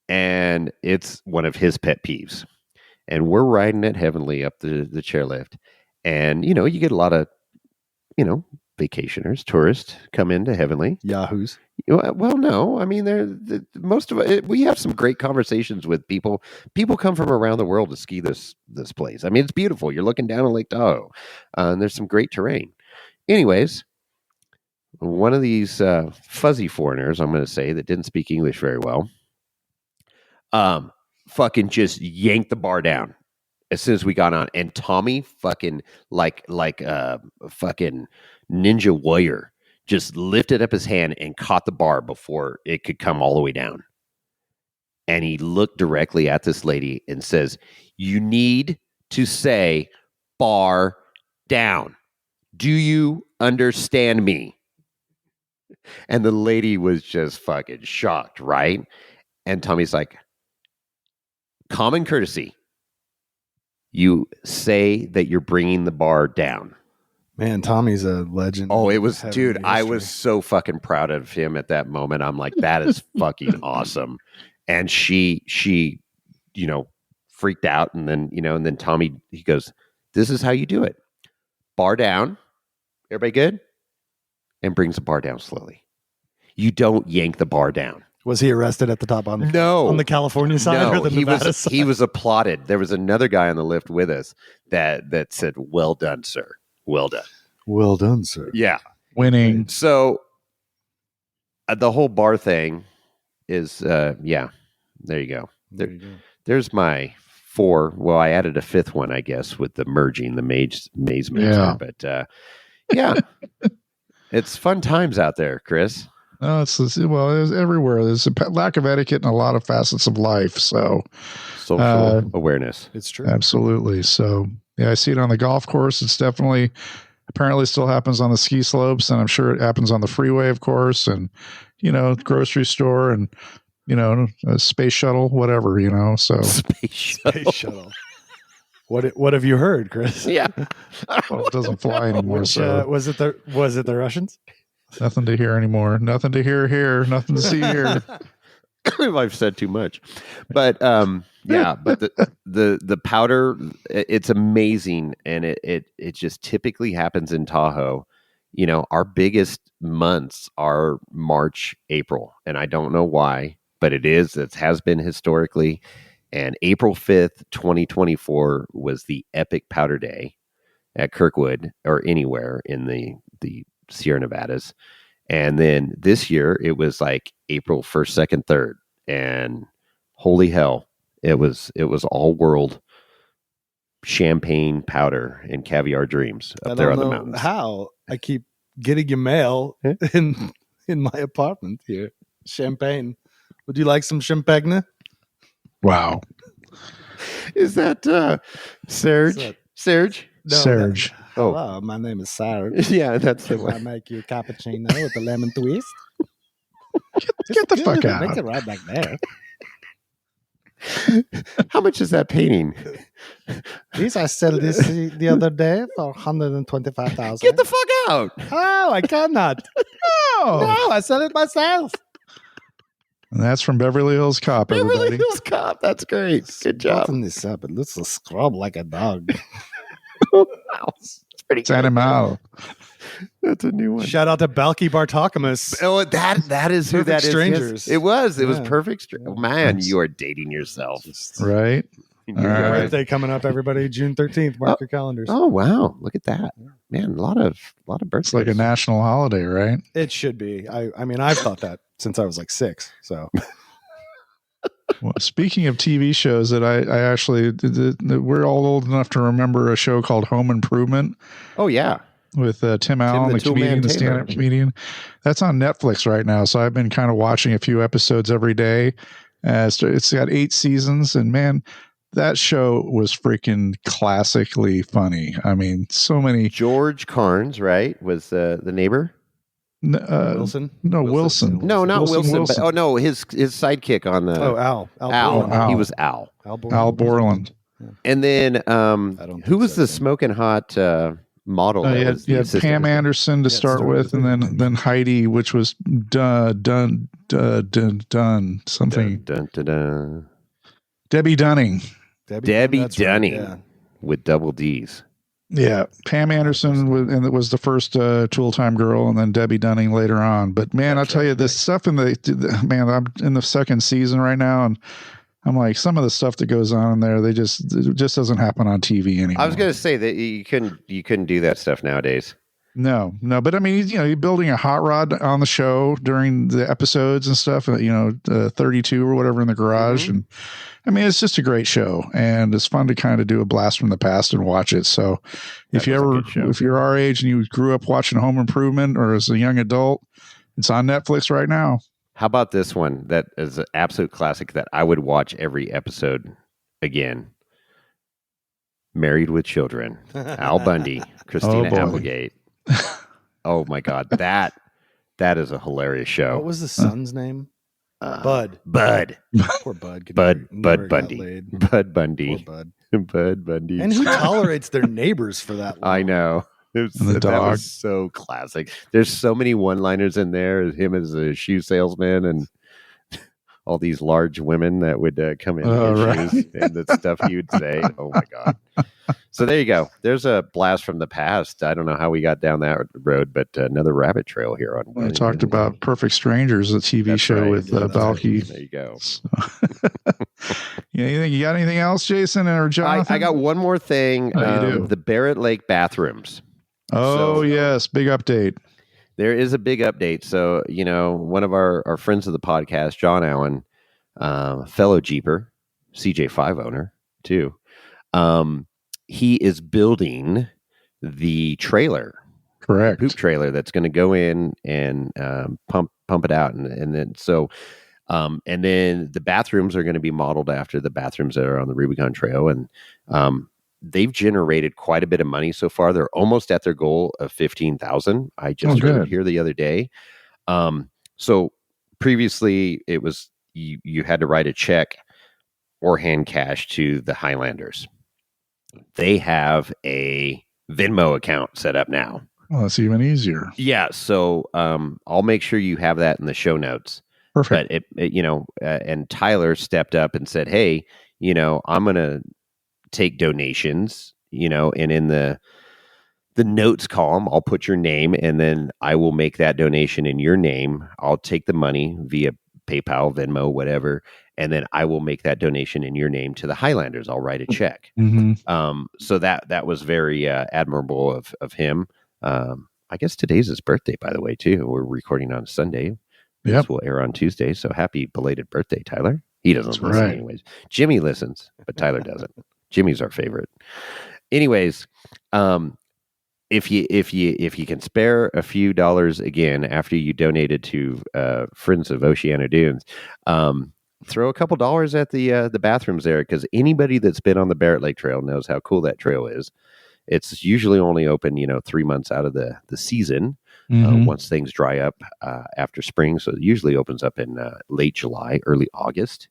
and it's one of his pet peeves. And we're riding at Heavenly up the chairlift. And, you get a lot of, vacationers, tourists come into Heavenly. Yahoos. Well, no, I mean, most of it. We have some great conversations with people. People come from around the world to ski this place. I mean, it's beautiful. You're looking down on Lake Tahoe, and there's some great terrain. Anyways, one of these fuzzy foreigners, I'm going to say, that didn't speak English very well, fucking just yanked the bar down as soon as we got on, and Tommy fucking like fucking ninja warrior just lifted up his hand and caught the bar before it could come all the way down. And he looked directly at this lady and says, "You need to say bar down. Do you understand me?" And the lady was just fucking shocked, right? And Tommy's like, "Common courtesy. You say that you're bringing the bar down." Man, Tommy's a legend. Oh, it was, Heavenly dude, I history. was so fucking proud of him at that moment. I'm like, that is fucking awesome. And she, freaked out. And then Tommy, he goes, "This is how you do it. Bar down. Everybody good?" And brings the bar down slowly. You don't yank the bar down. Was he arrested at the top on the California side or the Nevada side? He was applauded. There was another guy on the lift with us that said, "Well done, sir. Well done." Well done, sir. Yeah. Winning. So the whole bar thing is, there you go. There you go. There's my 4. Well, I added a 5th one, I guess, with the merging, the maze mixer. Yeah. But it's fun times out there, Chris. Oh, it's everywhere. There's a lack of etiquette in a lot of facets of life. So Social awareness. It's true. absolutely. So yeah, I see it on the golf course. It's definitely apparently still happens on the ski slopes, and I'm sure it happens on the freeway, of course, and grocery store, and a space shuttle, whatever. So Space shuttle. What have you heard, Chris? Yeah. well, it doesn't fly anymore. Which, So was it the Russians? nothing to hear anymore. Nothing to hear here. Nothing to see here. I've said too much, but but the powder, it's amazing, and it just typically happens in Tahoe. Our biggest months are March, April, and I don't know why, but it has been historically. And April 5th, 2024 was the epic powder day at Kirkwood or anywhere in the Sierra Nevadas. And then this year it was like April 1st, 2nd, 3rd, and holy hell, it was all world champagne powder and caviar dreams up there on the mountains. How I keep getting your mail in my apartment here. Champagne. Would you like some champagne? Wow. Is that Serge? What's that? Serge? No, Serge. Hello, my name is Serge. Yeah, that's the Can I one. make you a cappuccino with a lemon twist? Get the fuck Make it out. right back there. How much is that painting? These I sell this the other day for 125,000. Get the fuck out. Oh, I cannot. Oh, No, I sell it myself. and that's from Beverly Hills Cop, Beverly everybody. Hills Cop. That's great. Good job. Button this up. It looks a scrub like a dog. Wow. It's pretty It's good. animal. That's a new one. Shout out to Balky Bartakamus. Oh, that is who Perfect that is. Strangers. It was Yeah. perfect. Yeah. Oh, man, you are dating yourself. Right? You're All right. right. Birthday coming up, everybody. June 13th. Mark your calendars. Oh wow, look at that, man! A lot of birthdays. It's like a national holiday, right? It should be. I mean, I've thought that since I was like 6. So Well, speaking of TV shows that I actually, we're all old enough to remember a show called Home Improvement Oh yeah, with Tim Allen, the the Tool Man comedian, the Taylor. stand-up comedian. That's on Netflix right now. So I've been kind of watching a few episodes every day. It's got 8 seasons, and man, that show was freaking classically funny. I mean, so many. George Carnes, right? Was the neighbor? Wilson? No, Wilson. No, not Wilson, Wilson. Wilson. But, oh no, his sidekick on the Oh, Al. Al. Borland. Al. He was Al. Al Borland. And then don't who think was so, the Tim. smoking hot model? that You was the had assistant? Pam Anderson to Yeah, start start with, with. and then Heidi, which was done something. Dun, dun, dun. Debbie Dunning. Debbie that's right, Dunning yeah. with double D's. Yeah, Pam Anderson and it was the first Tool Time girl, and then Debbie Dunning later on. But man, I'll tell you, this stuff in man, I'm in the 2nd season right now, and I'm like, some of the stuff that goes on in there, it just doesn't happen on TV anymore. I was going to say that you couldn't do that stuff nowadays. No, but I mean, you're building a hot rod on the show during the episodes and stuff, 32 or whatever in the garage. And I mean, it's just a great show, and it's fun to kind of do a blast from the past and watch it. So if you're our age and you grew up watching Home Improvement or as a young adult, it's on Netflix right now. How about this one that is an absolute classic that I would watch every episode again? Married with Children. Al Bundy, Christina boy. Applegate. Oh my God, that is a hilarious show. What was the son's name? Bud. Poor Bud. Bud Never got Bundy. laid. Bud Bundy. Poor Bud. Bud Bundy. And who tolerates their neighbors for that long? I know. And the That dog. was so classic. There's so many one-liners in there. Him as a shoe salesman and all these large women that would come in and get Right. shoes and the stuff he would say. Oh my God. So there you go. There's a blast from the past. I don't know how we got down that road, but another rabbit trail here on. I talked about Perfect Strangers, a TV That's show right. with Yeah, that's Balky. right. There you go. You got anything else, Jason or Jonathan? I got one more thing. Oh, you do? The Barrett Lake bathrooms. Oh, So- yes. Big update. There is a big update. So, one of our friends of the podcast, John Allen, fellow Jeeper, CJ5 owner too. He is building the trailer, Correct. poop trailer that's going to go in and pump it out, and then and then the bathrooms are going to be modeled after the bathrooms that are on the Rubicon Trail, and they've generated quite a bit of money so far. They're almost at their goal of 15,000. I just heard good. it here the other day. So previously, it was you had to write a check or hand cash to the Highlanders. They have a Venmo account set up now. Well, that's even easier. Yeah, so I'll make sure you have that in the show notes. Perfect. But and Tyler stepped up and said, "Hey, I'm gonna take donations, and in the notes column, I'll put your name, and then I will make that donation in your name. I'll take the money via PayPal, Venmo, whatever, and then I will make that donation in your name to the Highlanders. I'll write a check." So that was very admirable of him. I guess today's his birthday, by the way, too. We're recording on Sunday. Yep. This will air on Tuesday. So happy belated birthday, Tyler. He doesn't That's listen right. anyways. Jimmy listens, but Tyler doesn't. Jimmy's our favorite. Anyways, if you can spare a few dollars again after you donated to Friends of Oceana Dunes, throw a couple dollars at the bathrooms there, because anybody that's been on the Barrett Lake Trail knows how cool that trail is. It's usually only open 3 months out of the season. Once things dry up after spring, so it usually opens up in late July, early August,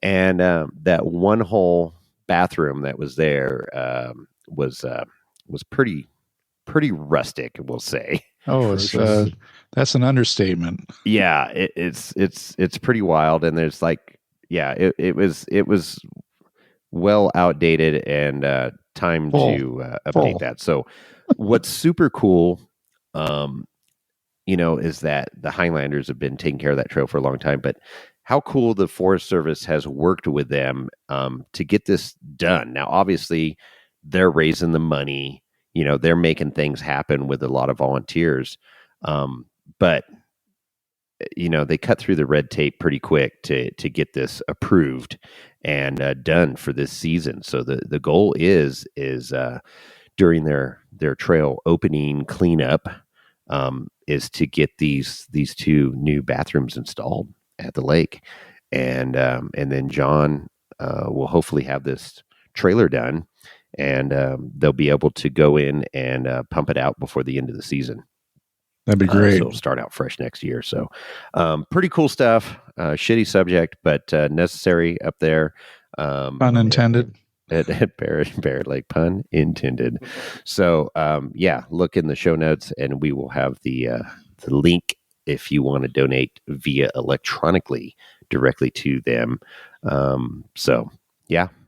and that one hole bathroom that was there was pretty rustic, we'll say. Oh, that's an understatement. Yeah, it's pretty wild, and there's like, yeah, it was well outdated, and time to update that. So what's super cool, is that the Highlanders have been taking care of that trail for a long time, but how cool the Forest Service has worked with them to get this done. Now, obviously, they're raising the money, they're making things happen with a lot of volunteers, but they cut through the red tape pretty quick to get this approved and done for this season. So the goal is during their trail opening cleanup is to get these two new bathrooms installed at the lake, and then John will hopefully have this trailer done, and they'll be able to go in and pump it out before the end of the season. That'd be great. So it'll start out fresh next year. So pretty cool stuff. Shitty subject, but necessary up there. Pun intended. At Barrett Lake, pun intended. So look in the show notes, and we will have the link if you want to donate via electronically directly to them.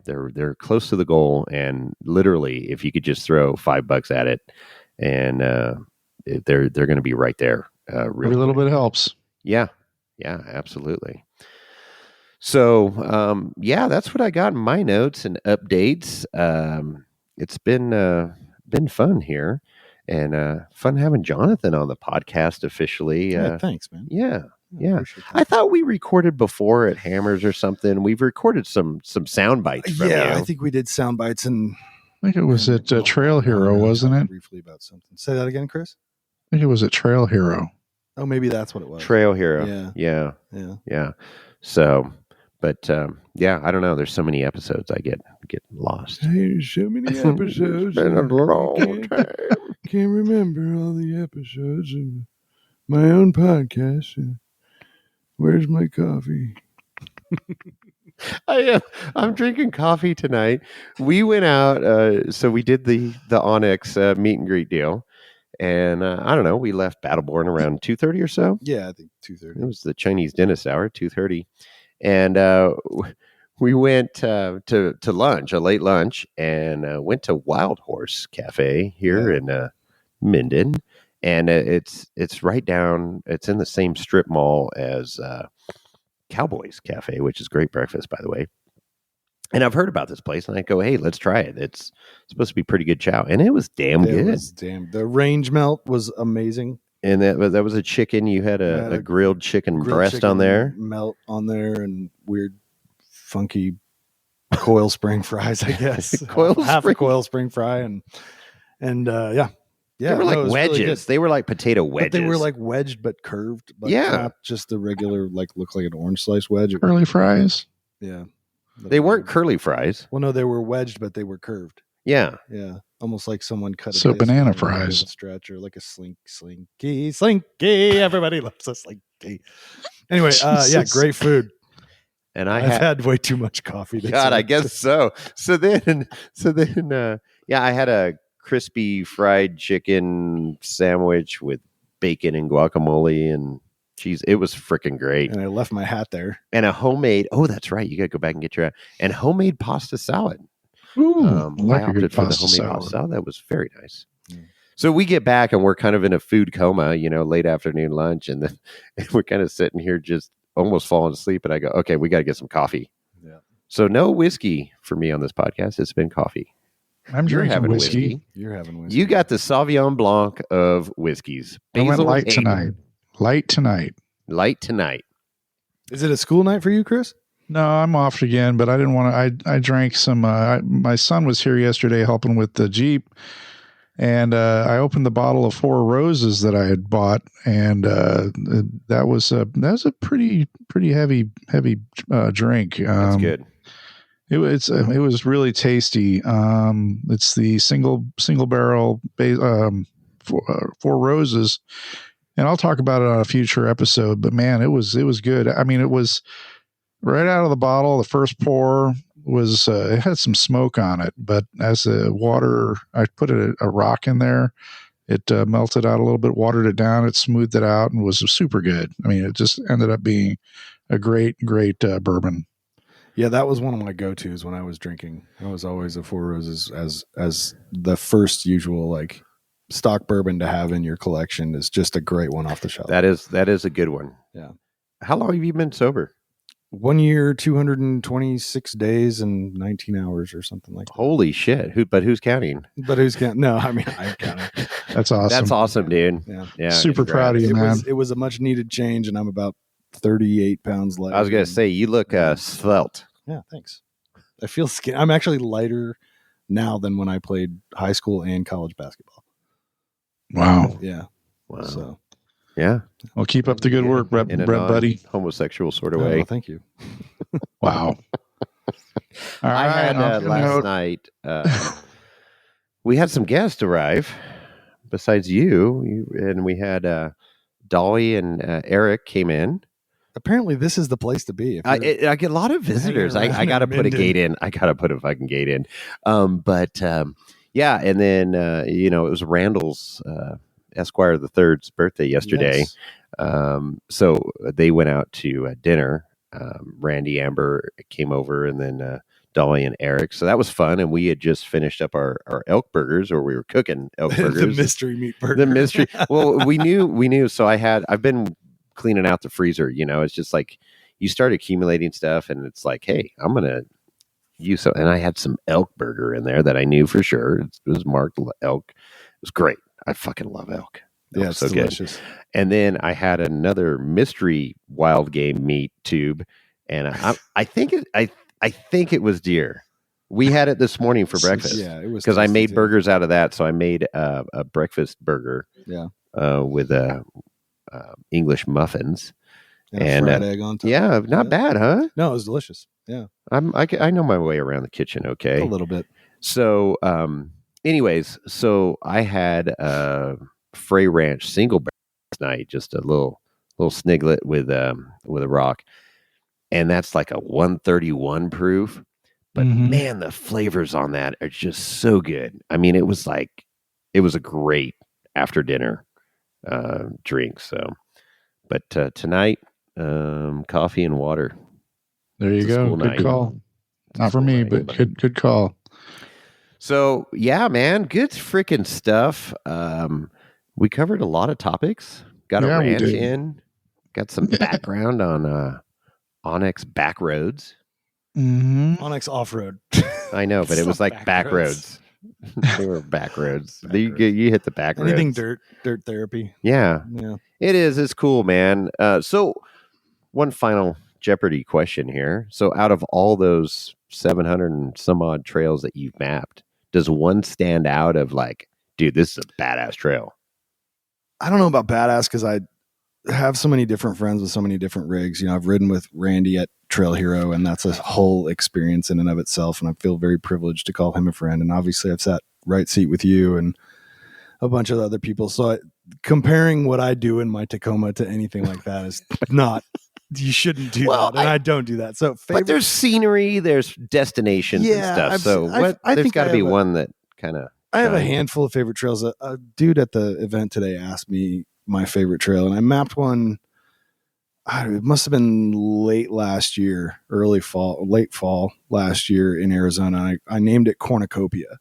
They're close to the goal, and literally, if you could just throw $5 at it, and they're going to be right there. Every little bit helps. Yeah, absolutely. So, that's what I got in my notes and updates. It's been fun here, and fun having Jonathan on the podcast officially. Thanks, man. Yeah. I thought we recorded before at Hammers or something. We've recorded some sound bites from you. I think we did sound bites, and I think it was at Trail Hero, wasn't it? Briefly about something. Say that again, Chris. I think it was at Trail Hero. Oh, maybe that's what it was. Trail Hero. Yeah. So, but I don't know. There's so many episodes I get lost. There's so many episodes. It's been a long time. Can't remember all the episodes of my own podcast. Where's my coffee? I'm drinking coffee tonight. We went out, so we did the OnX meet and greet deal, and I don't know. We left Battleborn around 2:30 or so. Yeah, I think 2:30. It was the Chinese dentist hour, 2:30, and we went to lunch, a late lunch, and went to Wild Horse Cafe here in Minden. And it's right down. It's in the same strip mall as Cowboys Cafe, which is great breakfast, by the way. And I've heard about this place, and I go, "Hey, let's try it. It's supposed to be pretty good chow," and it was damn good. The range melt was amazing. And that was a chicken. You had a grilled chicken breast on there, melt on there, and weird, funky coil spring fries. I guess half a coil spring fry, and they were like wedges. Really, they were like potato wedges. But they were like wedged but curved. But not just the regular, look like an orange slice wedge. Curly fries. Yeah. They weren't curly fries. Well, no, they were wedged, but they were curved. Yeah. Yeah. Almost like someone cut so banana fries. Stretcher, like a slinky. Everybody loves a slinky. Anyway, great food. And I've had way too much coffee. God, I guess so. So then, I had a crispy fried chicken sandwich with bacon and guacamole and cheese. It was freaking great. And I left my hat there. And a homemade, that's right. You got to go back and get your hat. And homemade pasta salad. Ooh, I opted for the homemade pasta salad. That was very nice. Mm. So we get back and we're kind of in a food coma, late afternoon lunch. And then we're kind of sitting here just almost falling asleep. And I go, okay, we got to get some coffee. Yeah. So no whiskey for me on this podcast. It's been coffee. You're having whiskey. You're having whiskey. You got the Sauvignon Blanc of whiskeys. I went light tonight. Light tonight. Is it a school night for you, Chris? No, I'm off again, but I didn't want to. I drank some. My son was here yesterday helping with the Jeep, and I opened the bottle of Four Roses that I had bought, and that was a pretty heavy drink. That's good. It was really tasty. It's the single barrel Four Roses, and I'll talk about it on a future episode. But man, it was good. I mean, it was right out of the bottle, the first pour, was it had some smoke on it, but as the water, I put a rock in there. It melted out a little bit, watered it down, it smoothed it out, and was super good. I mean, it just ended up being a great bourbon. Yeah, that was one of my go-tos when I was drinking. I was always a Four Roses as the first usual like stock bourbon to have in your collection is just a great one off the shelf. That is a good one. Yeah. How long have you been sober? 1 year, 226 days and 19 hours or something like that. Holy shit. Who's counting? But who's counting? No, I mean, I'm counting. That's awesome. That's awesome, dude. Yeah. Super proud of you, man. It was a much needed change, and I'm about 38 pounds lighter. I was going to say, you look svelte. Yeah, thanks. I feel skin. I'm actually lighter now than when I played high school and college basketball. Wow. Yeah. Wow. So, Yeah. Well, keep up the good work, Brett, In a buddy. homosexual sort of oh, way. well, thank you. Wow. All I had on that last note, night, we had some guests arrive besides you and we had Dolly and Eric came in. Apparently, this is the place to be. I get a lot of visitors. I got to put a gate in. I got to put a fucking gate in. Yeah. And then, it was Randall's Esquire the Third's birthday yesterday. Yes. So they went out to dinner. Randy Amber came over and then Dolly and Eric. So that was fun. And we had just finished up our elk burgers, or we were cooking elk burgers. The mystery meat burger. The mystery. Well, we knew. So I've been cleaning out the freezer. It's just like you start accumulating stuff and it's like, hey, I'm going to use some. And I had some elk burger in there that I knew for sure. It was marked elk. It was great. I fucking love elk. Yeah, it's so delicious. Good. And then I had another mystery wild game meat tube, and I think it was deer. We had it this morning for breakfast. Yeah, it was because I made too. burgers out of that. So I made a breakfast burger. Yeah, with English muffins and a fried egg on top. Yeah, not bad, huh? No, it was delicious. Yeah, I know my way around the kitchen. Okay, a little bit. So, anyways, so I had Frey Ranch single barrel last night, just a little sniglet with a rock, and that's like a 131 proof. But man, the flavors on that are just so good. I mean, it was a great after dinner drink. So, but tonight, coffee and water. There you go. Good call. Not for me, but good call. So yeah, man, good freaking stuff. We covered a lot of topics. Got a ranch in. Got some background on OnX back roads. OnX Offroad. I know, but it was like back roads. They were back roads. You hit the back roads. Anything dirt therapy. Yeah. It is. It's cool, man. So one final Jeopardy question here. So out of all those 700 and some odd trails that you've mapped, does one stand out of like, dude, this is a badass trail? I don't know about badass because I have so many different friends with so many different rigs. I've ridden with Randy at Trail Hero, and that's a whole experience in and of itself. And I feel very privileged to call him a friend. And obviously I've sat right seat with you and a bunch of other people. So comparing what I do in my Tacoma to anything like that is not, you shouldn't do that. And I don't do that. So but there's scenery, there's destinations and stuff. There's got to be one that kind of, I have a handful of favorite trails. A dude at the event today asked me my favorite trail, and I mapped one. It must have been late fall last year in Arizona. I named it Cornucopia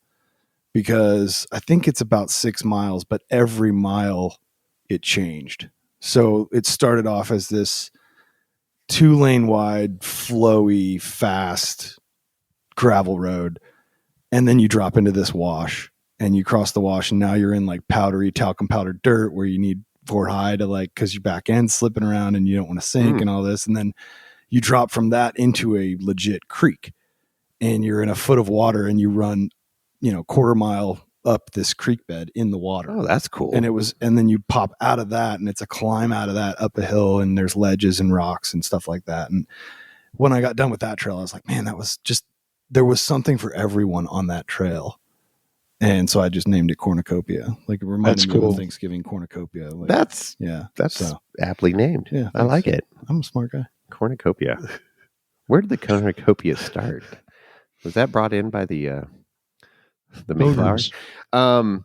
because I think it's about 6 miles, but every mile it changed. So it started off as this 2-lane wide, flowy, fast gravel road. And then you drop into this wash and you cross the wash, and now you're in like powdery talcum powder dirt where you need 4 high to cause your back end's slipping around and you don't want to sink and all this. And then you drop from that into a legit creek and you're in a foot of water and you run, quarter mile up this creek bed in the water. Oh, that's cool. And then you pop out of that and it's a climb out of that up a hill, and there's ledges and rocks and stuff like that. And when I got done with that trail, I was like, man, there was something for everyone on that trail. And so I just named it Cornucopia. It reminded me of Thanksgiving Cornucopia. That's aptly named. Yeah, I like it. I'm a smart guy. Cornucopia. Where did the Cornucopia start? Was that brought in by the Mayflower? Pilgrims.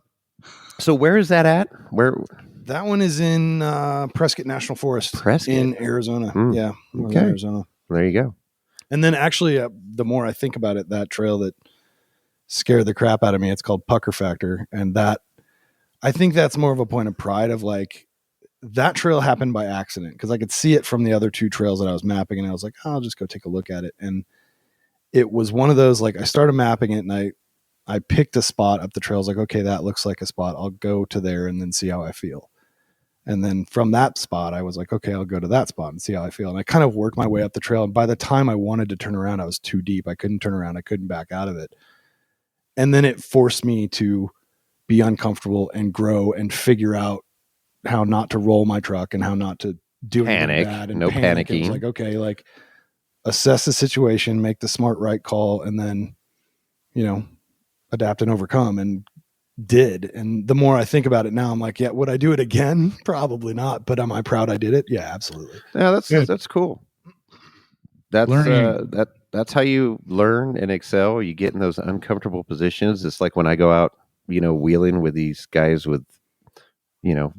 So where is that at? Where? That one is in Prescott National Forest Prescott? in Arizona. Mm. Yeah, northern Okay. Arizona. There you go. And then actually, the more I think about it, that trail that scared the crap out of me, it's called Pucker Factor. And that, I think that's more of a point of pride of like, that trail happened by accident because I could see it from the other two trails that I was mapping. And I was like, oh, I'll just go take a look at it. And it was one of those, like I started mapping it and I picked a spot up the trail. I was like, okay, that looks like a spot. I'll go to there and then see how I feel. And then from that spot, I was like, okay, I'll go to that spot and see how I feel. And I kind of worked my way up the trail. And by the time I wanted to turn around, I was too deep. I couldn't turn around. I couldn't back out of it. And then it forced me to be uncomfortable and grow and figure out how not to roll my truck and how not to do anything Panic. bad and No panic. It was panicking. like, okay, like assess the situation, make the smart right call, and then, adapt and overcome, and did. And the more I think about it now, I'm like, yeah, would I do it again? Probably not. But am I proud I did it? Yeah, absolutely. Yeah, Good. that's cool. That's Learning. that's how you learn and excel. You get in those uncomfortable positions. It's like when I go out, wheeling with these guys with, a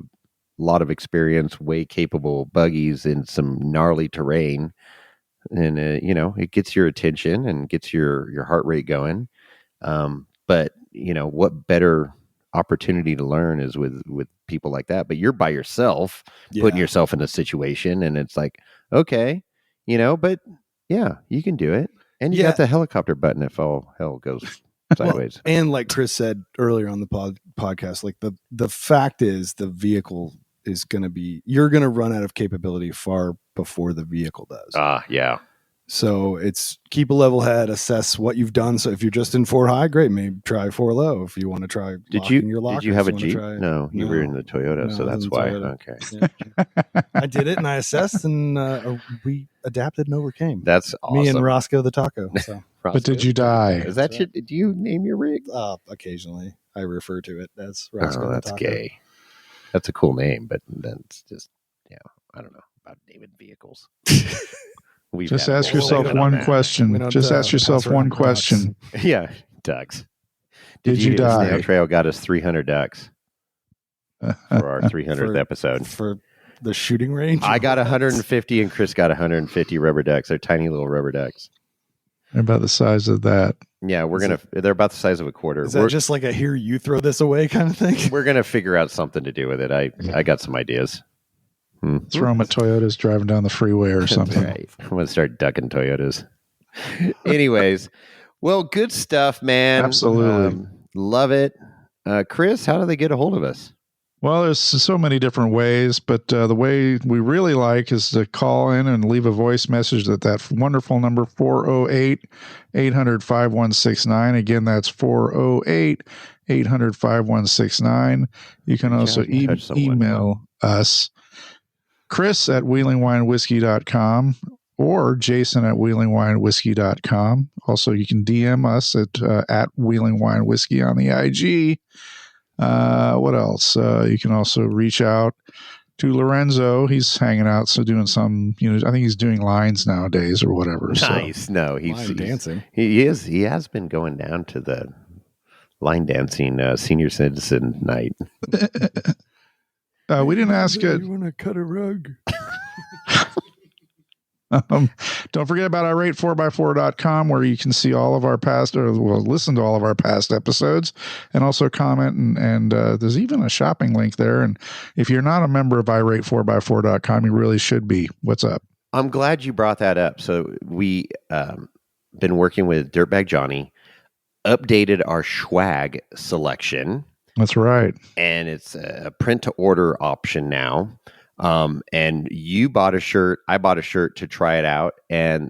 lot of experience, way capable buggies in some gnarly terrain, and it gets your attention and gets your heart rate going. But what better opportunity to learn is with people like that. But you're by yourself, putting yourself in a situation, and it's like, okay, but yeah, you can do it, and you got the helicopter button if all hell goes sideways. Well, and like Chris said earlier on the podcast, like the fact is the vehicle is going to be, you're going to run out of capability far before the vehicle does. Yeah. So it's keep a level head, assess what you've done. So if you're just in 4 high, great, maybe try 4 low. If you want to try locking your locker. Did you have a if you Jeep? wanna No, you were in the Toyota, No, so I was that's in the why. Toyota. Okay. Yeah. I did it and I assessed and we adapted and overcame. That's awesome. Me and Roscoe the Taco. So. But did you die? Is that do you name your rig? Occasionally I refer to it as Roscoe the That's Taco. gay. That's a cool name, but that's just, I don't know about naming vehicles. Just ask yourself one question. Just ask yourself one question. Yeah, ducks. Did you die? Snail Trail got us 300 ducks for our 300th episode. For the shooting range? I got 150 and Chris got 150 rubber ducks. They're tiny little rubber ducks. They're about the size of that. Yeah, they're about the size of a quarter. Is that just like a here you throw this away kind of thing? We're going to figure out something to do with it. I got some ideas. Throw them at Toyotas driving down the freeway or something. Right. I'm going to start ducking Toyotas. Anyways, well, good stuff, man. Absolutely. Love it. Chris, how do they get a hold of us? Well, there's so many different ways, but the way we really like is to call in and leave a voice message at that wonderful number, 408-800-5169. Again, that's 408-800-5169. You can also email us, Chris at wheelingwinewhiskey.com or Jason at wheelingwinewhiskey.com. Also, you can DM us at wheelingwinewhiskey on the IG. What else? You can also reach out to Lorenzo. He's hanging out, so doing some, I think he's doing lines nowadays or whatever. Nice. So. No, he's dancing. He is. He has been going down to the line dancing senior citizen night. We didn't ask it. You want to cut a rug? Don't forget about our rate4x4.com, where you can see all of our past, listen to all of our past episodes, and also comment. And there's even a shopping link there. And if you're not a member of irate4x4.com, you really should be. What's up? I'm glad you brought that up. So we been working with Dirtbag Johnny, updated our swag selection. That's right. And it's a print to order option now. And you bought a shirt, I bought a shirt to try it out, and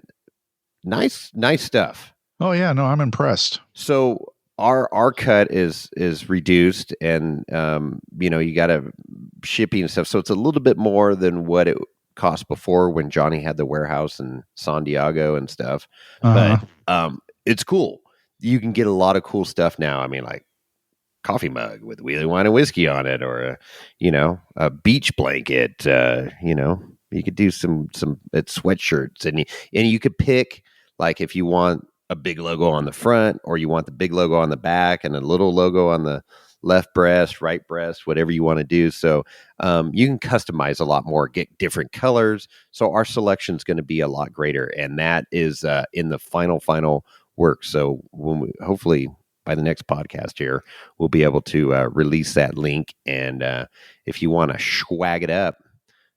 nice stuff. Oh yeah, no, I'm impressed. So our cut is reduced, and you got to shipping and stuff. So it's a little bit more than what it cost before when Johnny had the warehouse in San Diego and stuff. But it's cool. You can get a lot of cool stuff now. I mean, like coffee mug with Wheeling Wine and Whiskey on it, or a beach blanket. You could do some sweatshirts, and you could pick, like, if you want a big logo on the front, or you want the big logo on the back and a little logo on the left breast, right breast, whatever you want to do. So you can customize a lot more, get different colors. So our selection is going to be a lot greater, and that is in the final work. So when we, hopefully by the next podcast here, we'll be able to release that link. And if you want to swag it up,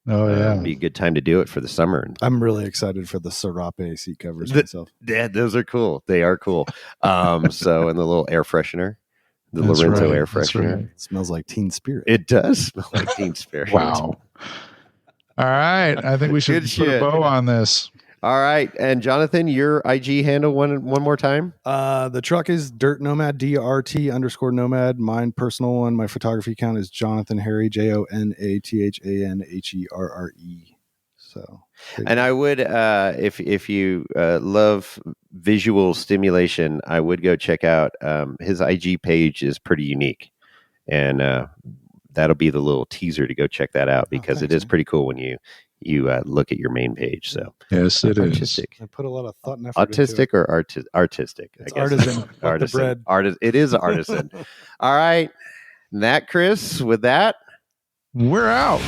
it'd be a good time to do it for the summer. I'm really excited for the Serape seat covers myself. Yeah, those are cool. They are cool. So, and the little air freshener. The Lorenzo air freshener. Right. It smells like Teen Spirit. It does smell like Teen Spirit. Wow. All right. I think we should put a bow on this. All right. And Jonathan, your IG handle one more time. The truck is Dirt Nomad, DRT_Nomad. Mine personal one, my photography account is Jonathan Herre, JONATHANHERRE. So, and I would, if you love visual stimulation, I would go check out his IG page is pretty unique, and that'll be the little teaser to go check that out because it is pretty cool when you look at your main page. So yes, it artistic. I put a lot of thought and effort. Autistic or artistic? It's I guess. Artisan. Artisan. It is artisan. All right, and that Chris. With that, we're out.